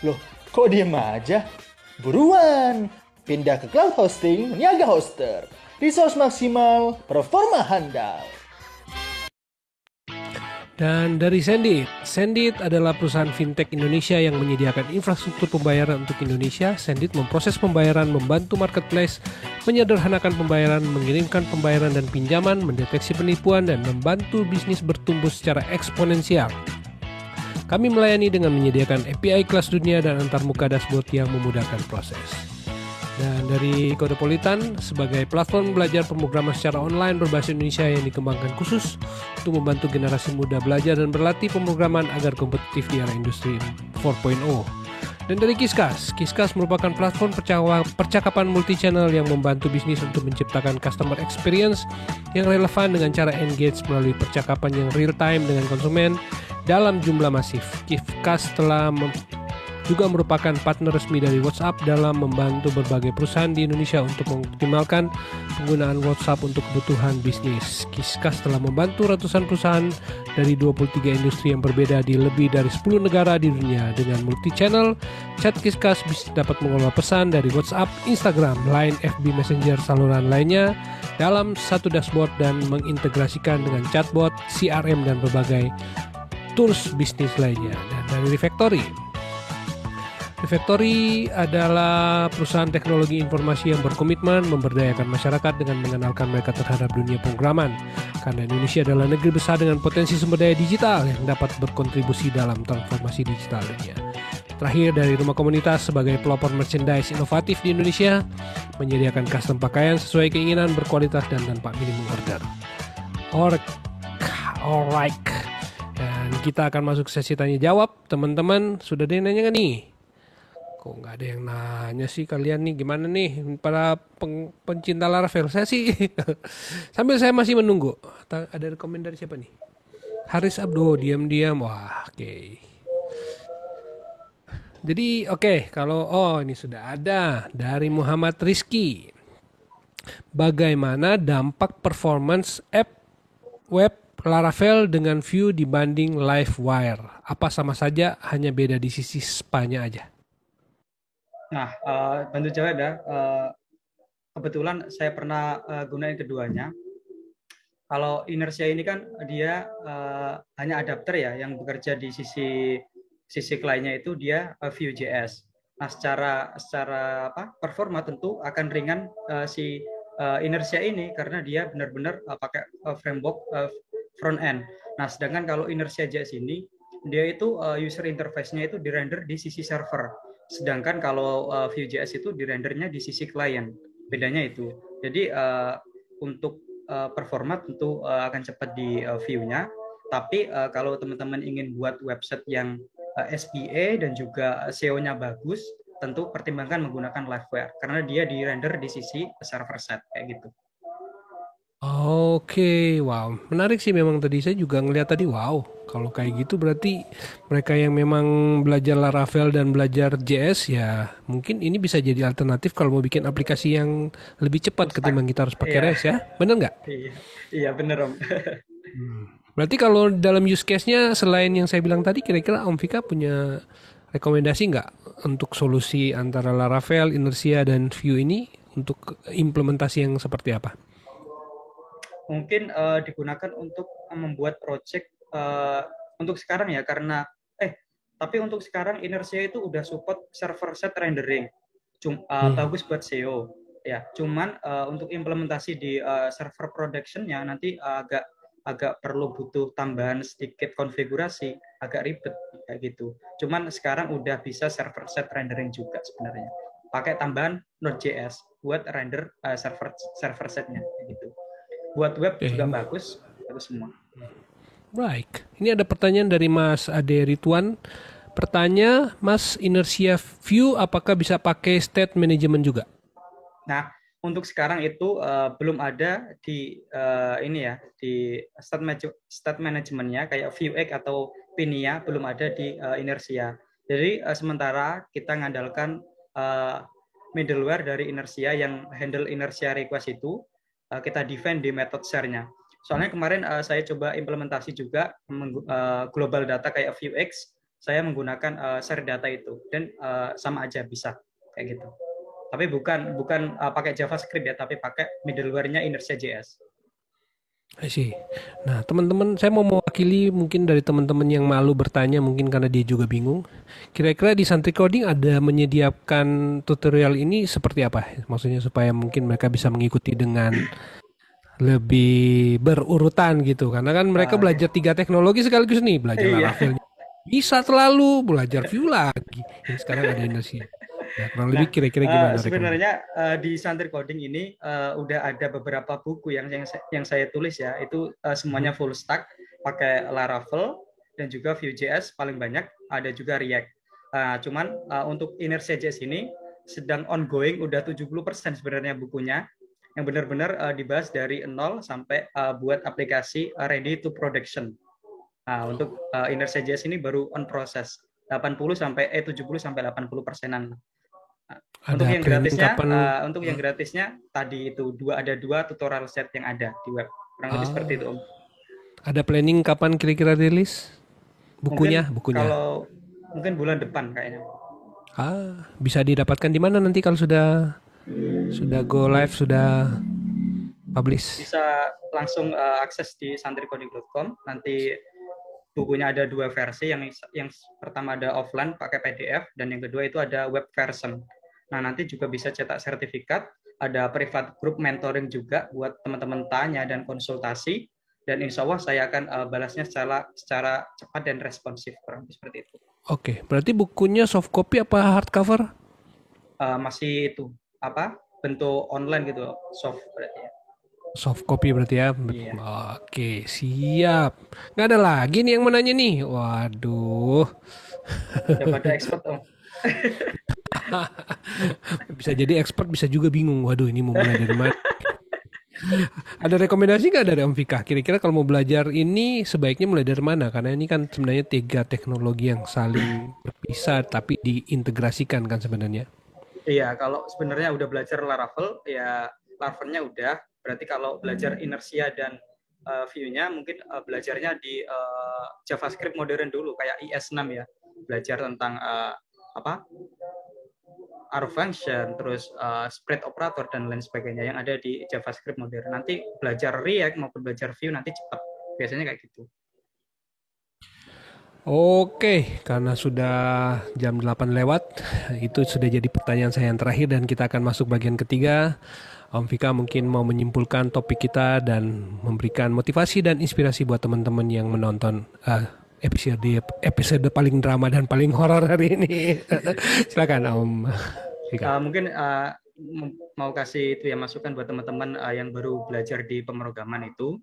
Loh, kok diem aja? Buruan, pindah ke Cloud Hosting Niaga Hoster. Resource maksimal, performa handal. Dan dari Sendit. Sendit adalah perusahaan fintech Indonesia yang menyediakan infrastruktur pembayaran untuk Indonesia. Sendit memproses pembayaran, membantu marketplace, menyederhanakan pembayaran, mengirimkan pembayaran dan pinjaman, mendeteksi penipuan, dan membantu bisnis bertumbuh secara eksponensial. Kami melayani dengan menyediakan API kelas dunia dan antarmuka dashboard yang memudahkan proses. Dan dari Kodepolitan sebagai platform belajar pemrograman secara online berbahasa Indonesia yang dikembangkan khusus untuk membantu generasi muda belajar dan berlatih pemrograman agar kompetitif di era industri 4.0. Dan dari Kiskas. Kiskas merupakan platform percakapan multi-channel yang membantu bisnis untuk menciptakan customer experience yang relevan dengan cara engage melalui percakapan yang real time dengan konsumen dalam jumlah masif. Kiskas telah juga merupakan partner resmi dari WhatsApp dalam membantu berbagai perusahaan di Indonesia untuk mengoptimalkan penggunaan WhatsApp untuk kebutuhan bisnis. Kiskas telah membantu ratusan perusahaan dari 23 industri yang berbeda di lebih dari 10 negara di dunia. Dengan multi-channel, chat Kiskas bisa dapat mengelola pesan dari WhatsApp, Instagram, Line, FB Messenger, saluran lainnya dalam satu dashboard dan mengintegrasikan dengan chatbot, CRM, dan berbagai tools bisnis lainnya. Dan dari Refactory adalah perusahaan teknologi informasi yang berkomitmen memberdayakan masyarakat dengan mengenalkan mereka terhadap dunia pemrograman. Karena Indonesia adalah negeri besar dengan potensi sumber daya digital yang dapat berkontribusi dalam transformasi digital dunia. Terakhir, dari Rumah Komunitas sebagai pelopor merchandise inovatif di Indonesia, menyediakan custom pakaian sesuai keinginan, berkualitas dan tanpa minimum order. Alright. Dan kita akan masuk sesi tanya jawab. Teman-teman, sudah ada yang nanya nggak nih? Kok nggak ada yang nanya sih kalian nih, gimana nih para pencinta Laravel? Saya sih sambil saya masih menunggu. Ada komen dari siapa nih? Haris Abdo, diam-diam. Wah, oke. Jadi kalau ini sudah ada dari Muhammad Rizky. Bagaimana dampak performance app web Laravel dengan Vue dibanding Livewire? Apa sama saja, hanya beda di sisi SPA-nya aja? Nah, bantu jawab ya. Kebetulan saya pernah gunain keduanya. Kalau Inertia ini kan dia hanya adapter ya, yang bekerja di sisi kliennya itu dia Vue.js. Nah, secara performa tentu akan ringan si Inertia ini karena dia benar-benar pakai framework front end. Nah, sedangkan kalau Inertia.js ini dia itu user interface-nya itu dirender di sisi server. Sedangkan kalau Vue.js itu direndernya di sisi klien. Bedanya itu. Jadi untuk performa tentu akan cepat di Vue-nya. Tapi kalau teman-teman ingin buat website yang SPA dan juga SEO-nya bagus, tentu pertimbangkan menggunakan Livewire karena dia dirender di sisi server side kayak gitu. Oke, wow, menarik sih memang. Tadi saya juga ngeliat tadi, wow, kalau kayak gitu berarti mereka yang memang belajar Laravel dan belajar JS ya mungkin ini bisa jadi alternatif kalau mau bikin aplikasi yang lebih cepat ketimbang kita harus pakai REST ya, bener nggak? Iya bener Om. Berarti kalau dalam use case-nya selain yang saya bilang tadi, kira-kira Om Vika punya rekomendasi nggak untuk solusi antara Laravel, Inertia, dan Vue ini untuk implementasi yang seperti apa? Mungkin digunakan untuk membuat project untuk sekarang ya, karena tapi untuk sekarang Inertia itu udah support server side rendering, bagus buat SEO ya. Cuman untuk implementasi di server production-nya nanti agak perlu butuh tambahan sedikit konfigurasi, agak ribet kayak gitu. Cuman sekarang udah bisa server side rendering juga sebenarnya, pakai tambahan Node.js buat render server side-nya gitu. Buat web juga bagus semua. Baik, ini ada pertanyaan dari Mas Ade Ridwan. Pertanyaan, Mas, Inertia Vue apakah bisa pakai state management juga? Nah, untuk sekarang itu belum ada di di state managementnya kayak Vuex atau Pinia, belum ada di Inertia. Jadi sementara kita ngandalkan middleware dari Inertia yang handle Inertia request itu. Kita define di method share-nya. Soalnya kemarin saya coba implementasi juga global data kayak Vuex, saya menggunakan share data itu dan sama aja bisa kayak gitu. Tapi bukan pakai JavaScript ya, tapi pakai middleware-nya Inertia.js. I see. Nah, teman-teman, saya mau mewakili mungkin dari teman-teman yang malu bertanya mungkin karena dia juga bingung. Kira-kira di Santri Coding ada menyediakan tutorial ini seperti apa? Maksudnya supaya mungkin mereka bisa mengikuti dengan lebih berurutan gitu. Karena kan mereka belajar 3 teknologi sekaligus nih. Belajar Laravel bisa terlalu, belajar Vue lagi. Ini sekarang ada Inertia. Ya, kurang lebih kira-kira gimana? Sebenarnya di Santri Coding ini udah ada beberapa buku yang saya tulis ya, itu semuanya full stack, pakai Laravel dan juga Vue.js paling banyak, ada juga React. Cuman untuk Inertia.js ini sedang ongoing, udah 70% sebenarnya bukunya, yang benar-benar dibahas dari 0 sampai buat aplikasi ready to production. Untuk Inertia.js ini baru on process. 70 sampai 80%-an. Ada Untuk yang planning gratisnya, kapan? tadi itu ada dua tutorial set yang ada di web. Kurang lebih seperti itu, Om. Ada planning kapan kira-kira rilis? Bukunya. Kalau mungkin bulan depan kayaknya. Bisa didapatkan di mana nanti kalau sudah go live, sudah publish? Bisa langsung akses di santricoding.com. Nanti bukunya ada dua versi, yang pertama ada offline pakai PDF, dan yang kedua itu ada web version. Nah, nanti juga bisa cetak sertifikat, ada private group mentoring juga buat teman-teman tanya dan konsultasi, dan insya Allah saya akan balasnya secara cepat dan responsif, kurang lebih seperti itu. Oke, berarti bukunya soft copy apa hardcover? Masih itu bentuk online gitu, soft berarti ya. Soft copy berarti ya. Iya. Oke, siap. Nggak ada lagi nih yang menanya nih. Waduh. Udah pada expert, Om. Bisa jadi expert, bisa juga bingung. Waduh, ini mau mulai dari mana? Ada rekomendasi nggak dari Om Vika? Kira-kira kalau mau belajar ini sebaiknya mulai dari mana? Karena ini kan sebenarnya 3 teknologi yang saling berpisah tapi diintegrasikan kan sebenarnya. Iya, kalau sebenarnya udah belajar Laravel, ya Laravelnya udah. Berarti kalau belajar inersia dan view-nya, mungkin belajarnya di JavaScript modern dulu, kayak IS6 ya. Belajar tentang arrow function, terus spread operator, dan lain sebagainya yang ada di JavaScript modern. Nanti belajar React maupun belajar Vue nanti cepat. Biasanya kayak gitu. Oke, karena sudah jam 8 lewat, itu sudah jadi pertanyaan saya yang terakhir dan kita akan masuk bagian ketiga. Om Vika mungkin mau menyimpulkan topik kita dan memberikan motivasi dan inspirasi buat teman-teman yang menonton episode paling drama dan paling horor hari ini. Silakan Om Vika. Mungkin mau kasih itu ya, masukan buat teman-teman yang baru belajar di pemrograman itu.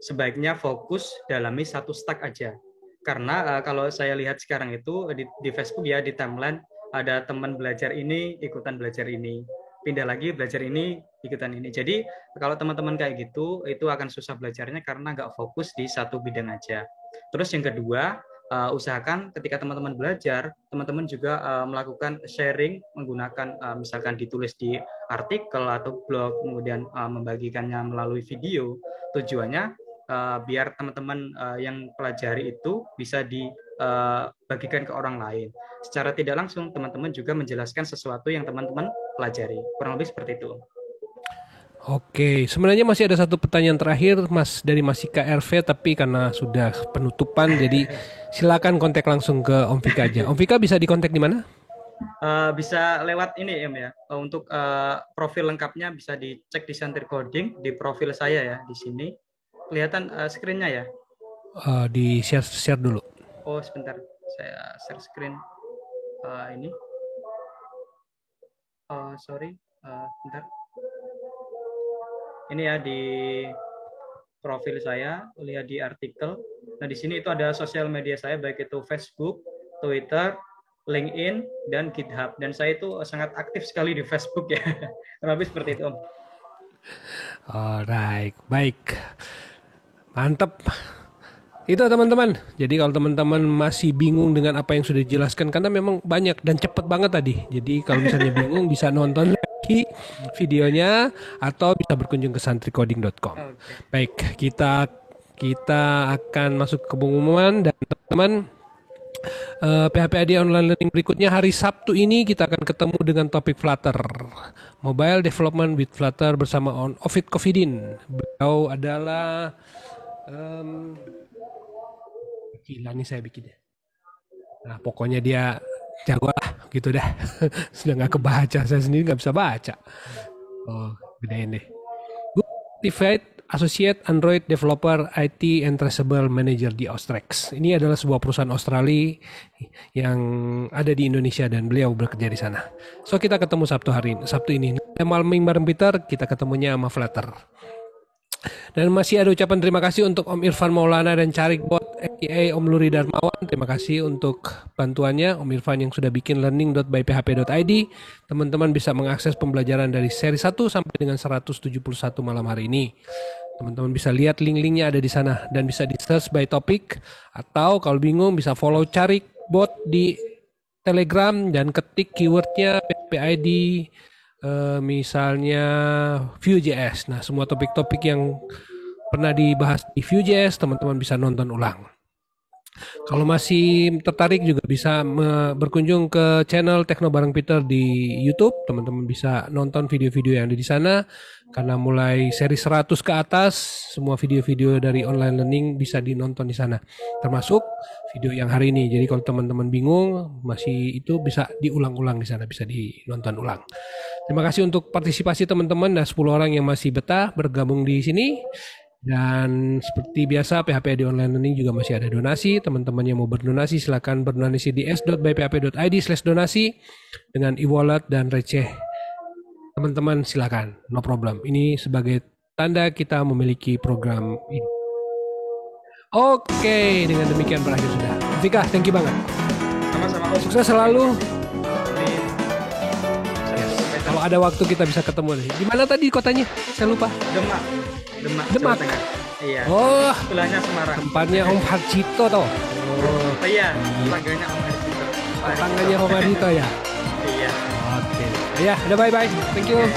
Sebaiknya fokus dalami satu stack aja. Karena kalau saya lihat sekarang itu di Facebook ya, di timeline, ada teman belajar ini, ikutan belajar ini. Pindah lagi, belajar ini, ikutan ini. Jadi kalau teman-teman kayak gitu, itu akan susah belajarnya karena nggak fokus di satu bidang aja. Terus yang kedua, usahakan ketika teman-teman belajar, teman-teman juga melakukan sharing menggunakan misalkan ditulis di artikel atau blog, kemudian membagikannya melalui video. Tujuannya biar teman-teman yang pelajari itu bisa dibagikan ke orang lain. Secara tidak langsung teman-teman juga menjelaskan sesuatu yang teman-teman pelajari. Kurang lebih seperti itu. Oke, sebenarnya masih ada satu pertanyaan terakhir Mas dari Mas Ika RV, tapi karena sudah penutupan jadi silakan kontak langsung ke Om Vika aja. Om Vika bisa dikontak di mana? Bisa lewat ini ya. Untuk profil lengkapnya bisa dicek di Santricoding, di profil saya ya di sini. Kelihatan screen-nya ya? Di share dulu. Oh, sebentar. Saya share screen ini. Sorry, bentar. Ini ya di profil saya, lihat di artikel. Nah, di sini itu ada sosial media saya, baik itu Facebook, Twitter, LinkedIn, dan GitHub. Dan saya itu sangat aktif sekali di Facebook ya. Lebih seperti itu, Om. Alright, baik. Mantap. Itu teman-teman. Jadi kalau teman-teman masih bingung dengan apa yang sudah dijelaskan, karena memang banyak dan cepet banget tadi. Jadi kalau misalnya bingung bisa nonton lagi videonya atau bisa berkunjung ke santricoding.com. Okay. Baik, kita akan masuk ke pengumuman dan teman-teman PHP-ID online learning berikutnya hari Sabtu ini kita akan ketemu dengan topik Flutter, Mobile Development with Flutter bersama Ovid Kofidin. Beliau adalah gila nih saya bikinnya. Nah pokoknya dia jago lah gitu dah. Sudah nggak kebaca, saya sendiri nggak bisa baca. Oh gedein deh. Certified Associate Android Developer IT and Traceable Manager di Austrex. Ini adalah sebuah perusahaan Australia yang ada di Indonesia dan beliau bekerja di sana. So kita ketemu Sabtu ini. Malam bareng Peter kita ketemunya sama Flutter. Dan masih ada ucapan terima kasih untuk Om Irfan Maulana dan Carikbot aka Om Luri Darmawan. Terima kasih untuk bantuannya Om Irfan yang sudah bikin learning.byphp.id. Teman-teman bisa mengakses pembelajaran dari seri 1 sampai dengan 171 malam hari ini. Teman-teman bisa lihat link-linknya ada di sana dan bisa di search by topic, atau kalau bingung bisa follow cari bot di Telegram dan ketik keywordnya PHP-ID, misalnya Vue.js. Nah, semua topik-topik yang pernah dibahas di Vue.js teman-teman bisa nonton ulang. Kalau masih tertarik juga bisa berkunjung ke channel Tekno Bareng Peter di YouTube. Teman-teman bisa nonton video-video yang ada di sana. Karena mulai seri 100 ke atas, semua video-video dari online learning bisa dinonton di sana. Termasuk video yang hari ini. Jadi kalau teman-teman bingung, masih itu bisa diulang-ulang di sana, bisa dinonton ulang. Terima kasih untuk partisipasi teman-teman dan 10 orang yang masih betah bergabung di sini. Dan seperti biasa PHP di online learning juga masih ada donasi. Teman-teman yang mau berdonasi silakan berdonasi di s.byphp.id/donasi dengan e-wallet dan receh. Teman-teman silakan, no problem. Ini sebagai tanda kita memiliki program ini. Oke, dengan demikian berakhir sudah. Vika, thank you banget. Sama-sama. Sukses selalu. Amin. Yes. Kalau ada waktu kita bisa ketemu nih. Di mana tadi kotanya? Saya lupa. Demak. Demak. Jawa Tengah. Iya. Oh, Sebelahnya Semarang. tempatnya Om Harjito toh. Oh iya, tetangganya Om Ardito. Tangannya Om Harjito ya. Iya. Oke. Ya, udah bye-bye. Thank you.